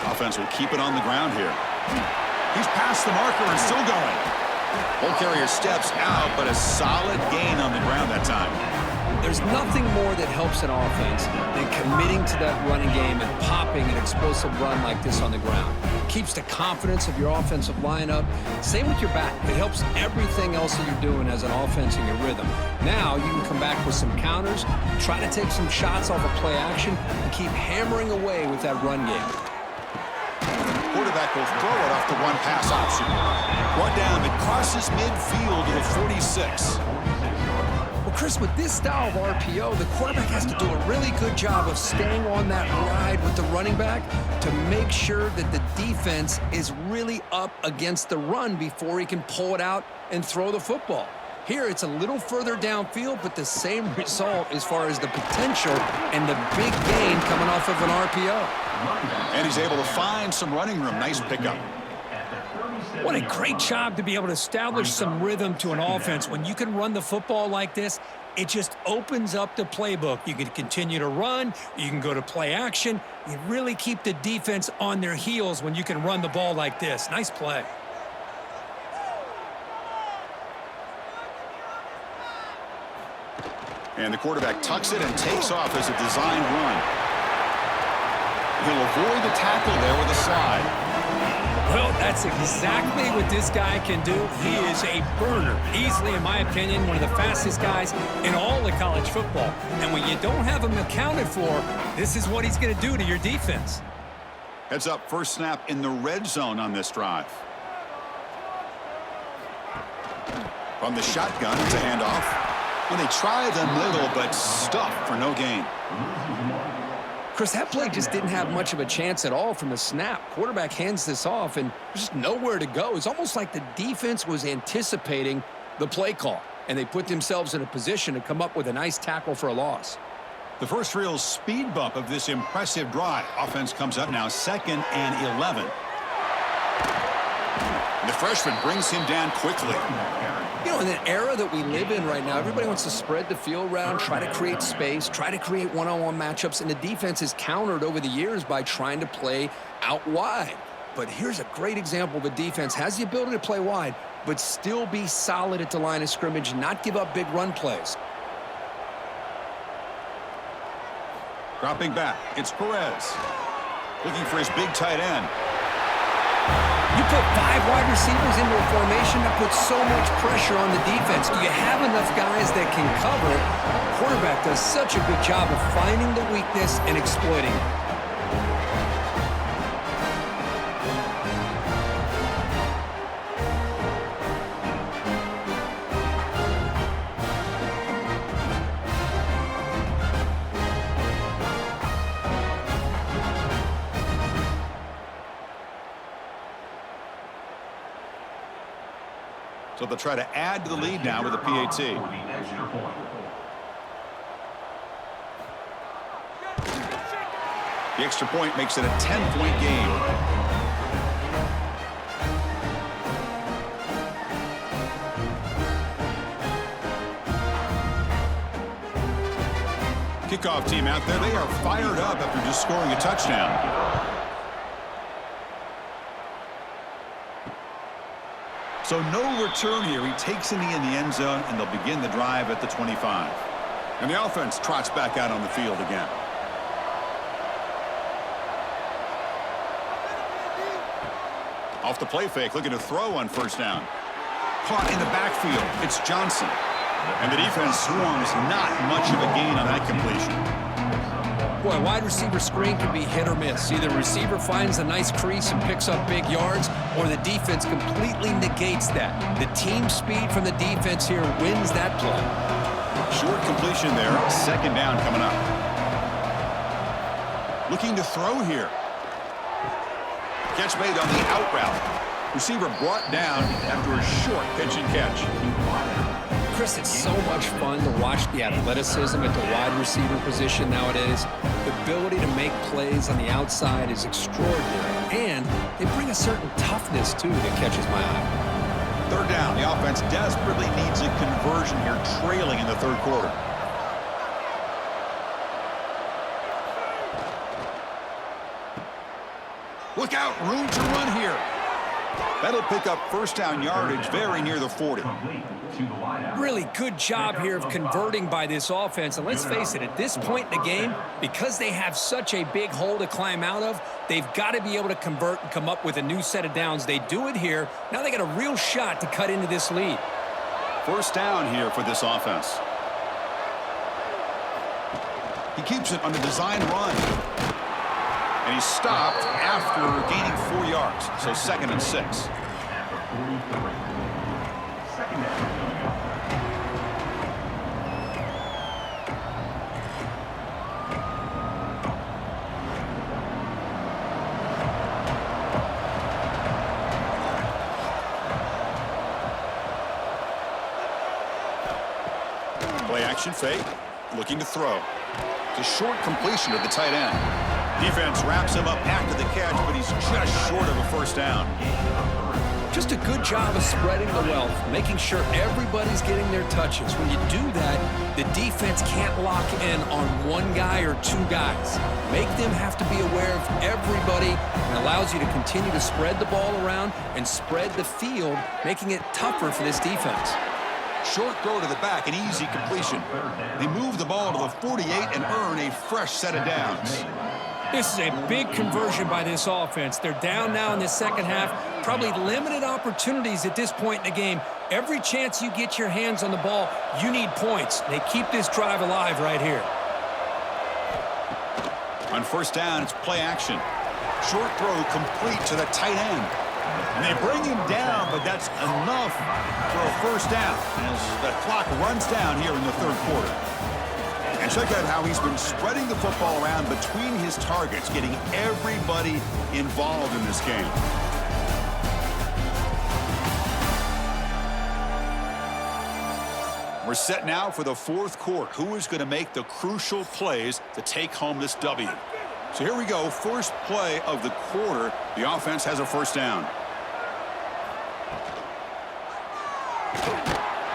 Offense will keep it on the ground here. He's past the marker and still going. Ball carrier steps out, but a solid gain on the ground that time. There's nothing more that helps an offense than committing to that running game and popping an explosive run like this on the ground. It keeps the confidence of your offensive lineup. Same with your back. It helps everything else that you're doing as an offense in your rhythm. Now you can come back with some counters, try to take some shots off of play action, and keep hammering away with that run game. Quarterback will throw it off the one pass option. One down, it crosses midfield to the 46. Well, Chris, with this style of RPO, the quarterback has to do a really good job of staying on that ride with the running back to make sure that the defense is really up against the run before he can pull it out and throw the football. Here, it's a little further downfield, but the same result as far as the potential and the big gain coming off of an RPO. And he's able to find some running room. Nice pickup. What a great job to be able to establish some rhythm to an offense. When you can run the football like this, it just opens up the playbook. You can continue to run. You can go to play action. You really keep the defense on their heels when you can run the ball like this. Nice play. And the quarterback tucks it and takes off as a designed run. He'll avoid the tackle there with a slide. Well, that's exactly what this guy can do. He is a burner. Easily, in my opinion, one of the fastest guys in all of college football. And when you don't have him accounted for, this is what he's going to do to your defense. Heads up, first snap in the red zone on this drive. From the shotgun, it's a handoff. And they try the middle, but stuffed for no gain. Chris, that play just didn't have much of a chance at all from the snap. Quarterback hands this off, and there's just nowhere to go. It's almost like the defense was anticipating the play call, and they put themselves in a position to come up with a nice tackle for a loss. The first real speed bump of this impressive drive. Offense comes up now 2nd and 11. And the freshman brings him down quickly. You know, in the era that we live in right now, everybody wants to spread the field around, try to create space, try to create one-on-one matchups, and the defense is countered over the years by trying to play out wide. But here's a great example. The defense has the ability to play wide, but still be solid at the line of scrimmage and not give up big run plays. Dropping back, it's Perez. Looking for his big tight end. You put 5 wide receivers into a formation that puts so much pressure on the defense. Do you have enough guys that can cover? The quarterback does such a good job of finding the weakness and exploiting it. So they'll try to add to the lead now with a PAT. The extra point makes it a 10-point game. Kickoff team out there. They are fired up after just scoring a touchdown. So no return here. He takes a knee in the end zone, and they'll begin the drive at the 25. And the offense trots back out on the field again. Off the play fake, looking to throw on first down. Caught in the backfield. It's Johnson. And the defense swarms, not much of a gain on that completion. Boy, wide receiver screen can be hit or miss. Either the receiver finds a nice crease and picks up big yards, or the defense completely negates that. The team speed from the defense here wins that play. Short completion there. 2nd down coming up. Looking to throw here. Catch made on the out route. Receiver brought down after a short pitch and catch. Chris, it's so much fun to watch the athleticism at the wide receiver position nowadays. The ability to make plays on the outside is extraordinary, and they bring a certain toughness, too, that catches my eye. Third down. The offense desperately needs a conversion here, trailing in the third quarter. Look out, room to run here. That'll pick up first down yardage very near the 40. Really good job here of converting by this offense. And let's face it, at this point in the game, because they have such a big hole to climb out of, they've got to be able to convert and come up with a new set of downs. They do it here. Now they got a real shot to cut into this lead. First down here for this offense. He keeps it on the design run. And he's stopped after gaining 4 yards. So 2nd and 6. Play action fake. Looking to throw. It's a short completion to the tight end. Defense wraps him up after the catch, but he's just short of a first down. Just a good job of spreading the wealth, making sure everybody's getting their touches. When you do that, the defense can't lock in on one guy or 2 guys. Make them have to be aware of everybody, and allows you to continue to spread the ball around and spread the field, making it tougher for this defense. Short throw to the back, an easy completion. They move the ball to the 48 and earn a fresh set of downs. This is a big conversion by this offense. They're down now in the second half. Probably limited opportunities at this point in the game. Every chance you get your hands on the ball, you need points. They keep this drive alive right here. On first down, it's play action. Short throw complete to the tight end. And they bring him down, but that's enough for a first down as the clock runs down here in the third quarter. And check out how he's been spreading the football around between his targets, getting everybody involved in this game. We're set now for the fourth quarter. Who is going to make the crucial plays to take home this W? So here we go. First play of the quarter. The offense has a first down.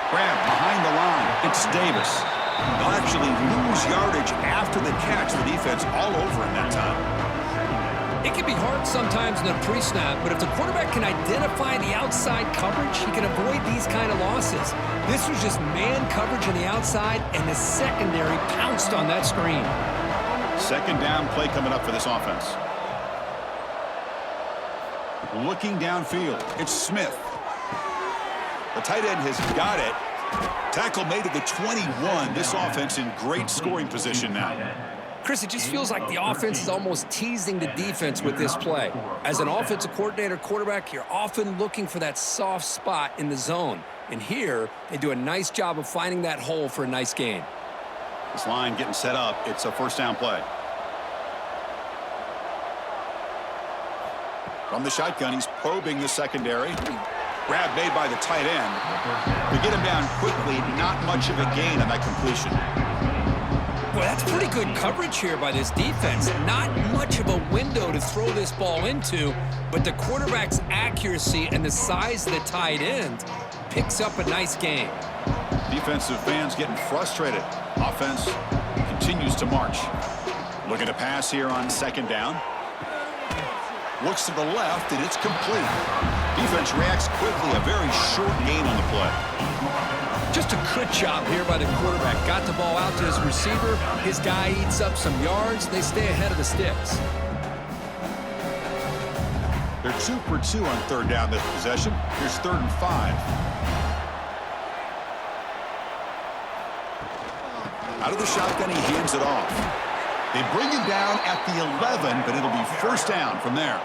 Grab behind the line. It's Davis. They'll actually lose yardage after the catch. The defense all over him that time. It can be hard sometimes in the pre-snap, but if the quarterback can identify the outside coverage, he can avoid these kind of losses. This was just man coverage on the outside, and the secondary pounced on that screen. Second down play coming up for this offense. Looking downfield, it's Smith. The tight end has got it. Tackle made at the 21. This offense in great scoring position now. Chris, it just feels like the offense is almost teasing the defense with this play. As an offensive coordinator quarterback, you're often looking for that soft spot in the zone. And here, they do a nice job of finding that hole for a nice gain. This line getting set up. It's a first down play. From the shotgun, he's probing the secondary. Grab made by the tight end. To get him down quickly, not much of a gain on that completion. Boy, that's pretty good coverage here by this defense. Not much of a window to throw this ball into, but the quarterback's accuracy and the size of the tight end picks up a nice gain. Defensive fans getting frustrated. Offense continues to march. Looking to pass here on second down. Looks to the left, and it's complete. Defense reacts quickly. A very short gain on the play. Just a good job here by the quarterback. Got the ball out to his receiver. His guy eats up some yards. They stay ahead of the sticks. They're 2 for 2 on third down this possession. Here's 3rd and 5. Out of the shotgun, he hands it off. They bring him down at the 11, but it'll be first down from there.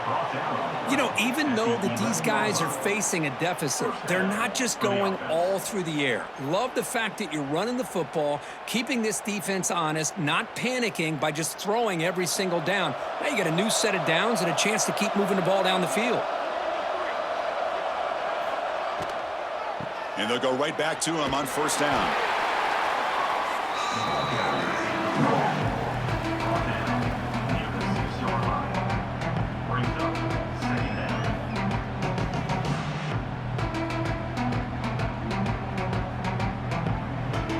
You know, even though that these guys are facing a deficit, they're not just going all through the air. Love the fact that you're running the football, keeping this defense honest, not panicking by just throwing every single down. Now you got a new set of downs and a chance to keep moving the ball down the field. And they'll go right back to him on first down.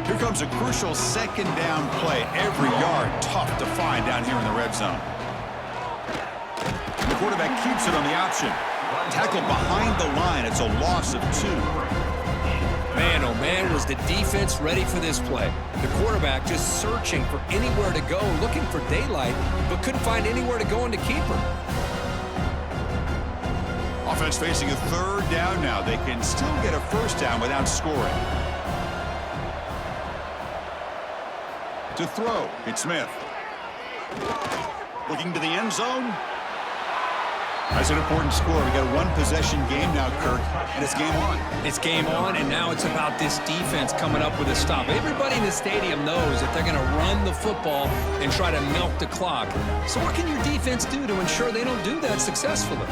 Here comes a crucial second down play. Every yard tough to find down here in the red zone. And the quarterback keeps it on the option. Tackled behind the line. It's a loss of 2. Man, oh man, was the defense ready for this play. The quarterback just searching for anywhere to go, looking for daylight, but couldn't find anywhere to go in the keeper. Offense facing a third down now. They can still get a first down without scoring. To throw, it's Smith. Looking to the end zone. That's an important score. We got a one-possession game now, Kirk, and it's game on. It's game on, and now it's about this defense coming up with a stop. Everybody in the stadium knows that they're going to run the football and try to milk the clock. So what can your defense do to ensure they don't do that successfully?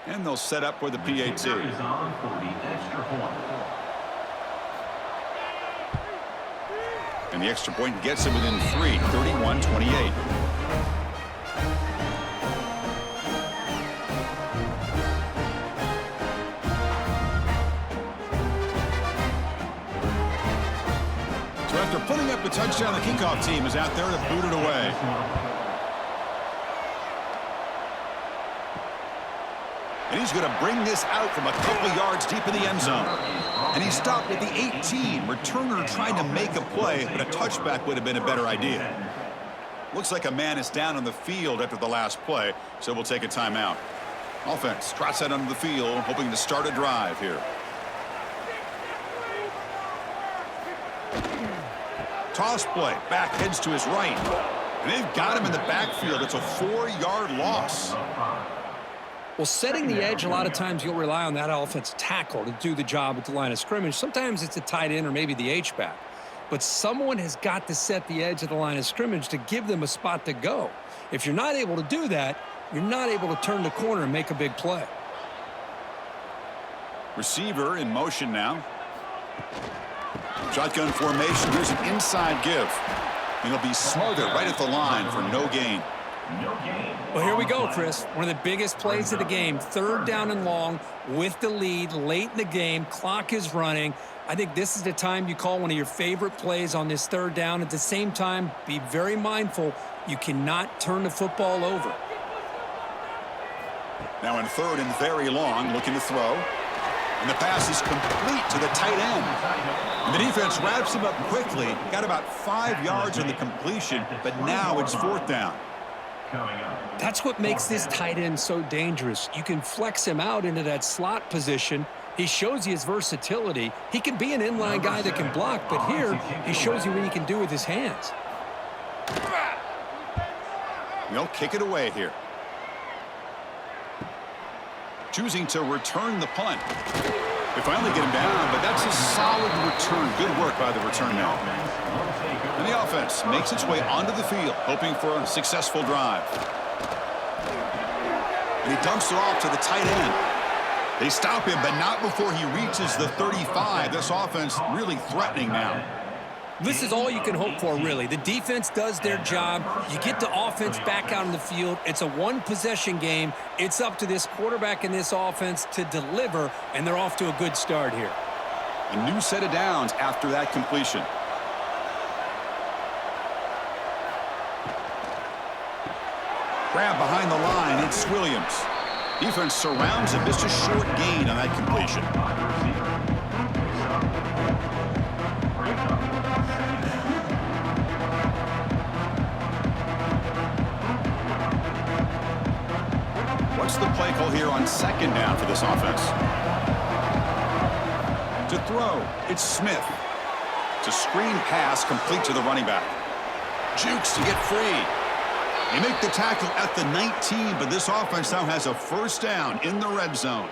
And they'll set up for the PAT. And the extra point gets them within 3, 31-28. So after putting up the touchdown, the kickoff team is out there to boot it away. And he's going to bring this out from a couple yards deep in the end zone. And he stopped at the 18. Returner trying to make a play, but a touchback would have been a better idea. Looks like a man is down on the field after the last play, so we'll take a timeout. Offense trots out onto the field, hoping to start a drive here. Toss play. Back heads to his right. And they've got him in the backfield. It's a 4-yard loss. Well, setting the edge, a lot of times you'll rely on that offensive tackle to do the job at the line of scrimmage. Sometimes it's a tight end or maybe the H-back. But someone has got to set the edge of the line of scrimmage to give them a spot to go. If you're not able to do that, you're not able to turn the corner and make a big play. Receiver in motion now. Shotgun formation. Here's an inside give. And he'll be smothered right at the line for no gain. Well, here we go, Chris. One of the biggest plays of the game. 3rd down and long with the lead late in the game. Clock is running. I think this is the time you call one of your favorite plays on this 3rd down. At the same time, be very mindful. You cannot turn the football over. Now in 3rd and very long, looking to throw. And the pass is complete to the tight end. And the defense wraps him up quickly. Got about 5 yards on the completion, but now it's 4th down. That's what makes this tight end so dangerous. You can flex him out into that slot position. He shows you his versatility. He can be an inline guy that can block, but here he shows you what he can do with his hands. They'll kick it away here. Choosing to return the punt. They finally get him down, but that's a solid return. Good work by the return man. And the offense makes its way onto the field, hoping for a successful drive. And he dumps it off to the tight end. They stop him, but not before he reaches the 35. This offense really threatening now. This is all you can hope for, really. The defense does their job. You get the offense back out on the field. It's a one-possession game. It's up to this quarterback and this offense to deliver, and they're off to a good start here. A new set of downs after that completion. Grab behind the line, it's Williams. Defense surrounds him, just a short gain on that completion. What's the play call here on 2nd down for this offense? To throw, it's Smith. It's a screen pass complete to the running back. Jukes to get free. They make the tackle at the 19, but this offense now has a first down in the red zone.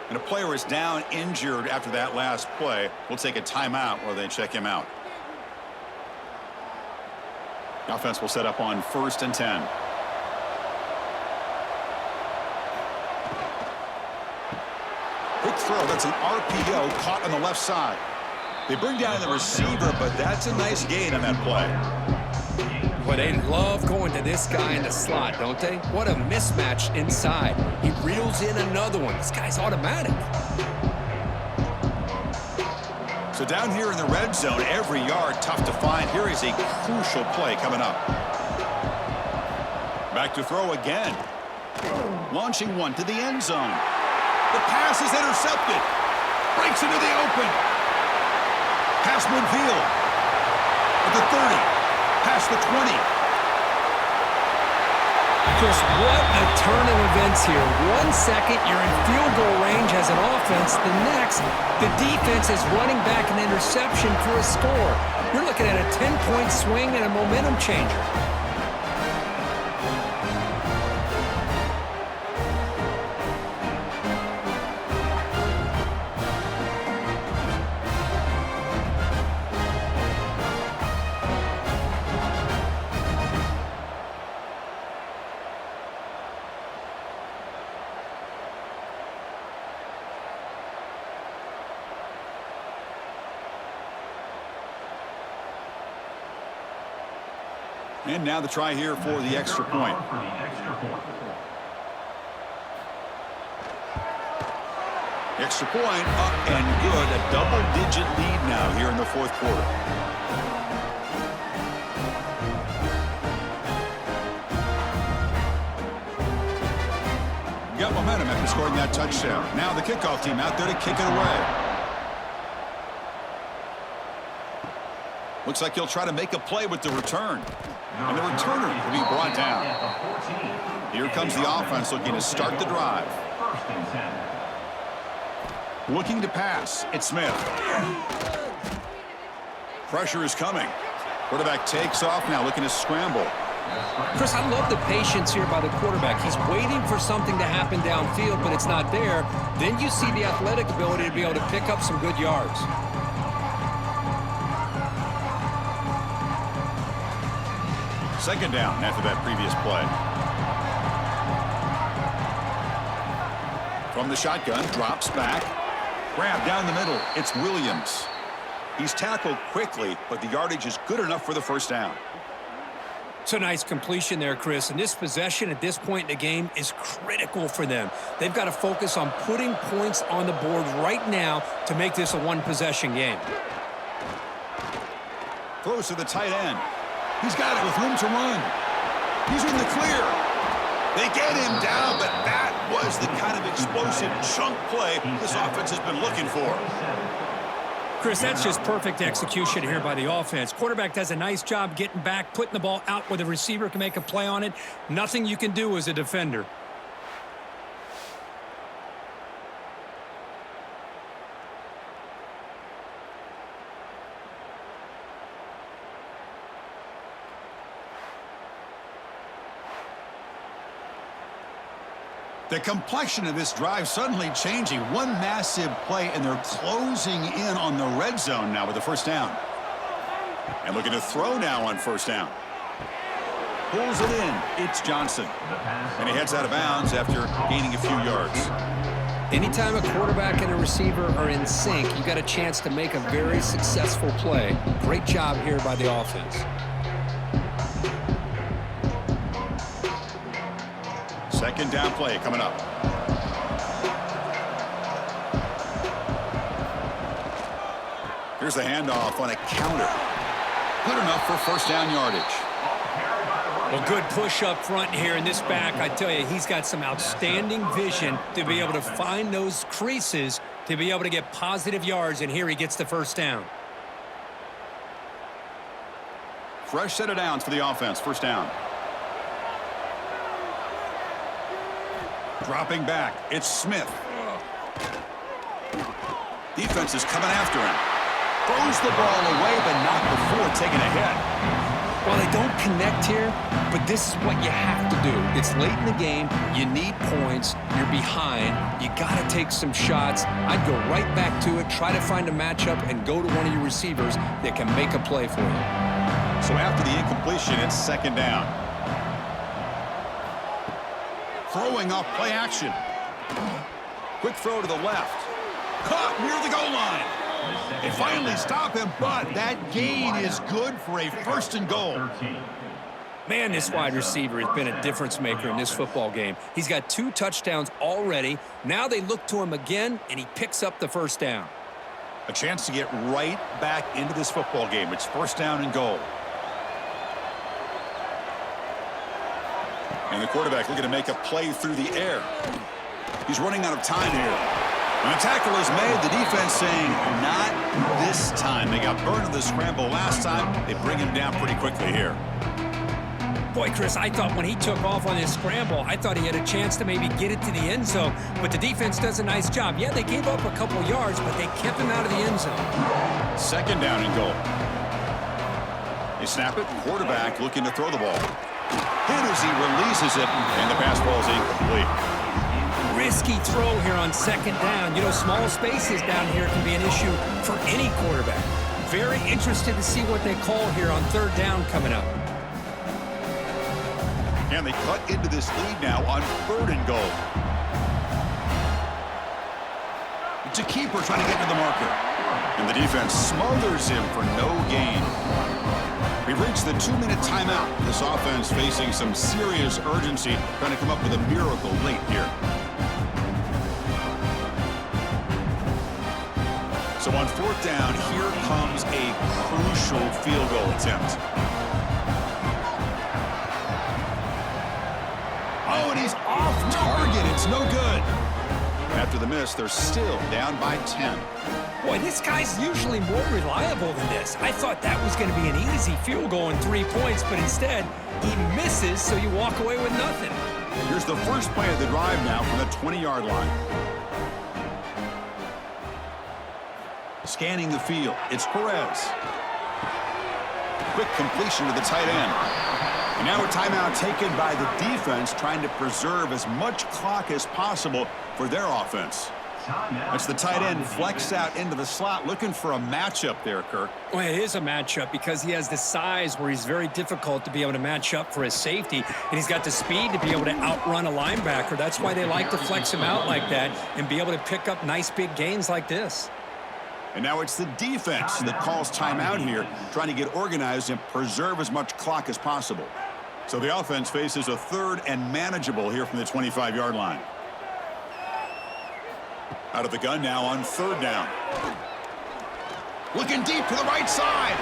And a player is down injured after that last play. We'll take a timeout while they check him out. The offense will set up on 1st and 10. Quick throw. That's an RPO caught on the left side. They bring down the receiver, but that's a nice gain on that play. Well, they love going to this guy in the slot, don't they? What a mismatch inside. He reels in another one. This guy's automatic. So down here in the red zone, every yard tough to find. Here is a crucial play coming up. Back to throw again. Launching one to the end zone. The pass is intercepted. Breaks into the open. Past midfield. At the 30. Past the 20. Chris, what a turn of events here. 1 second, you're in field goal range as an offense. The next, the defense is running back an interception for a score. You're looking at a 10-point swing and a momentum changer. And now the try here for the extra point. Extra point up and good. A double-digit lead now here in the 4th quarter. Got momentum after scoring that touchdown. Now the kickoff team out there to kick it away. Looks like he'll try to make a play with the return. And the returner will be brought down. Here comes the offense looking to start the drive. Looking to pass. It's Smith. Pressure is coming. Quarterback takes off now, looking to scramble. Chris, I love the patience here by the quarterback. He's waiting for something to happen downfield, but it's not there. Then you see the athletic ability to be able to pick up some good yards. Second down after that previous play. From the shotgun, drops back. Grab down the middle. It's Williams. He's tackled quickly, but the yardage is good enough for the first down. It's a nice completion there, Chris. And this possession at this point in the game is critical for them. They've got to focus on putting points on the board right now to make this a one-possession game. Throws to the tight end. He's got it with room to run. He's in the clear. They get him down, but that was the kind of explosive chunk play this offense has been looking for. Chris, that's just perfect execution here by the offense. Quarterback does a nice job getting back, putting the ball out where the receiver can make a play on it. Nothing you can do as a defender. The complexion of this drive suddenly changing. One massive play, and they're closing in on the red zone now with the first down. And looking to throw now on first down. Pulls it in. It's Johnson. And he heads out of bounds after gaining a few yards. Anytime a quarterback and a receiver are in sync, you got a chance to make a very successful play. Great job here by the offense. Second down play coming up. Here's the handoff on a counter. Good enough for first down yardage. Well, good push up front here in this back. I tell you, he's got some outstanding vision to be able to find those creases to be able to get positive yards, and here he gets the first down. Fresh set of downs for the offense. First down. Dropping back. It's Smith. Defense is coming after him. Throws the ball away, but not before taking a hit. Well, they don't connect here, but this is what you have to do. It's late in the game. You need points. You're behind. You got to take some shots. I'd go right back to it, try to find a matchup, and go to one of your receivers that can make a play for you. So after the incompletion, it's second down. Throwing off play action. Quick throw to the left. Caught near the goal line. They finally stop him, but that gain is good for a first and goal. Man, this wide receiver has been a difference maker in this football game. He's got 2 touchdowns already. Now they look to him again, and he picks up the first down. A chance to get right back into this football game. It's first down and goal. And the quarterback looking to make a play through the air. He's running out of time here. When a tackle is made, the defense saying, not this time. They got burned in the scramble last time. They bring him down pretty quickly here. Boy, Chris, I thought when he took off on this scramble, I thought he had a chance to maybe get it to the end zone. But the defense does a nice job. Yeah, they gave up a couple yards, but they kept him out of the end zone. Second down and goal. They snap it. Quarterback looking to throw the ball. Hit as he releases it, and the pass ball is incomplete. Risky throw here on second down. You know, small spaces down here can be an issue for any quarterback. Very interested to see what they call here on third down coming up. And they cut into this lead now on third and goal. It's a keeper trying to get to the marker. And the defense smothers him for no gain. We've reached the 2-minute timeout. This offense facing some serious urgency, trying to come up with a miracle late here. So on fourth down, here comes a crucial field goal attempt. Oh, and he's off target. It's no good. After the miss, they're still down by 10. Boy, this guy's usually more reliable than this. I thought that was going to be an easy field goal and 3 points, but instead, he misses, so you walk away with nothing. Here's the first play of the drive now from the 20-yard line. Scanning the field, it's Perez. Quick completion to the tight end. And now a timeout taken by the defense, trying to preserve as much clock as possible for their offense. That's the tight end flexed out into the slot, looking for a matchup there, Kirk. Well, it is a matchup because he has the size where he's very difficult to be able to match up for his safety, and he's got the speed to be able to outrun a linebacker. That's why they like to flex him out like that and be able to pick up nice big gains like this. And now it's the defense that calls timeout here, trying to get organized and preserve as much clock as possible. So the offense faces a third and manageable here from the 25-yard line. Out of the gun now on third down. Looking deep to the right side.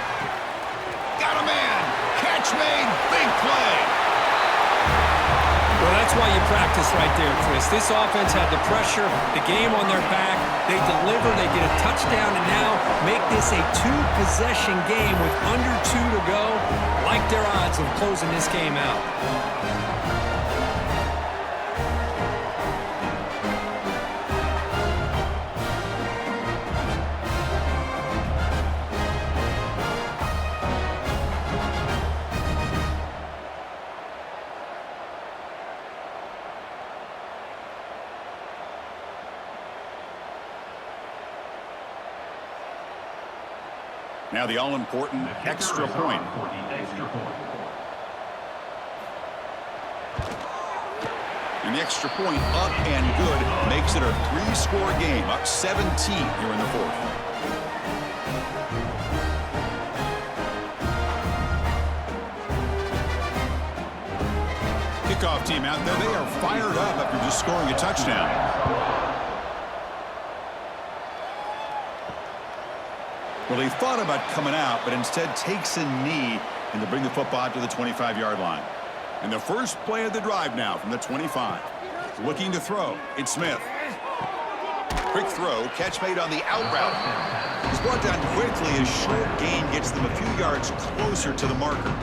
Got a man. Catch made. Big play. Well, that's why you practice right there, Chris. This offense had the pressure, the game on their back. They deliver, they get a touchdown, and now make this a 2-possession game with under 2 to go. Like their odds of closing this game out. Now the all-important extra point. And the extra point up and good makes it a 3-score game, up 17 here in the fourth. Kickoff team out there, they are fired up after just scoring a touchdown. Well, he thought about coming out, but instead takes a knee and to bring the football out to the 25-yard line. And the first play of the drive now from the 25. Looking to throw, it's Smith. Quick throw, catch made on the out route. He's brought down quickly as short gain gets them a few yards closer to the marker.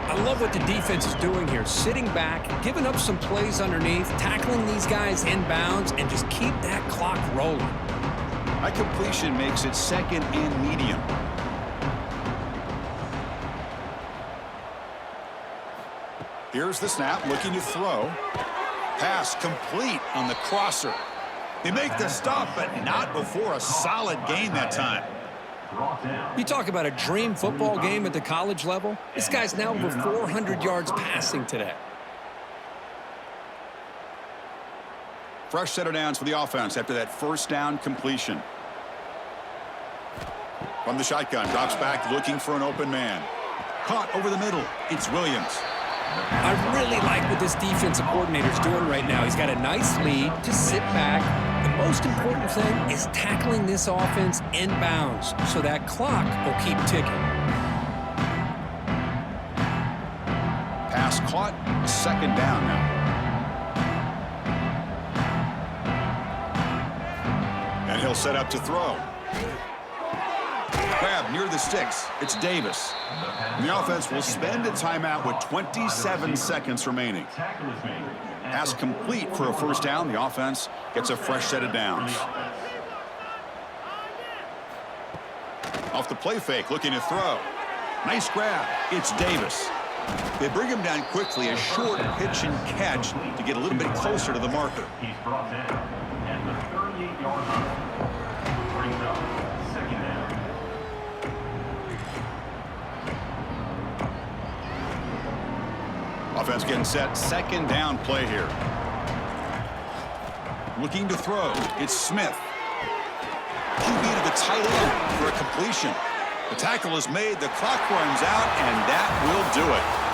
I love what the defense is doing here. Sitting back, giving up some plays underneath, tackling these guys inbounds, and just keep that clock rolling. High completion makes it second and medium. Here's the snap, looking to throw. Pass complete on the crosser. They make the stop, but not before a solid gain that time. You talk about a dream football game at the college level. This guy's now over 400 yards passing today. Fresh set of downs for the offense after that first down completion. From the shotgun, drops back looking for an open man. Caught over the middle. It's Williams. I really like what this defensive coordinator's doing right now. He's got a nice lead. Just sit back. The most important thing is tackling this offense inbounds so that clock will keep ticking. Pass caught. Second down now. And he'll set up to throw. Grab near the sticks. It's Davis. And the offense will spend a timeout with 27 seconds remaining. Pass complete for a first down. The offense gets a fresh set of downs. Off the play fake, looking to throw. Nice grab. It's Davis. They bring him down quickly, a short pitch and catch to get a little bit closer to the marker. He's brought down at the 38-yard line. Brings up second down. Offense getting set. Second down play here. Looking to throw. It's Smith. QB to the tight end for a completion. The tackle is made. The clock runs out, and that will do it.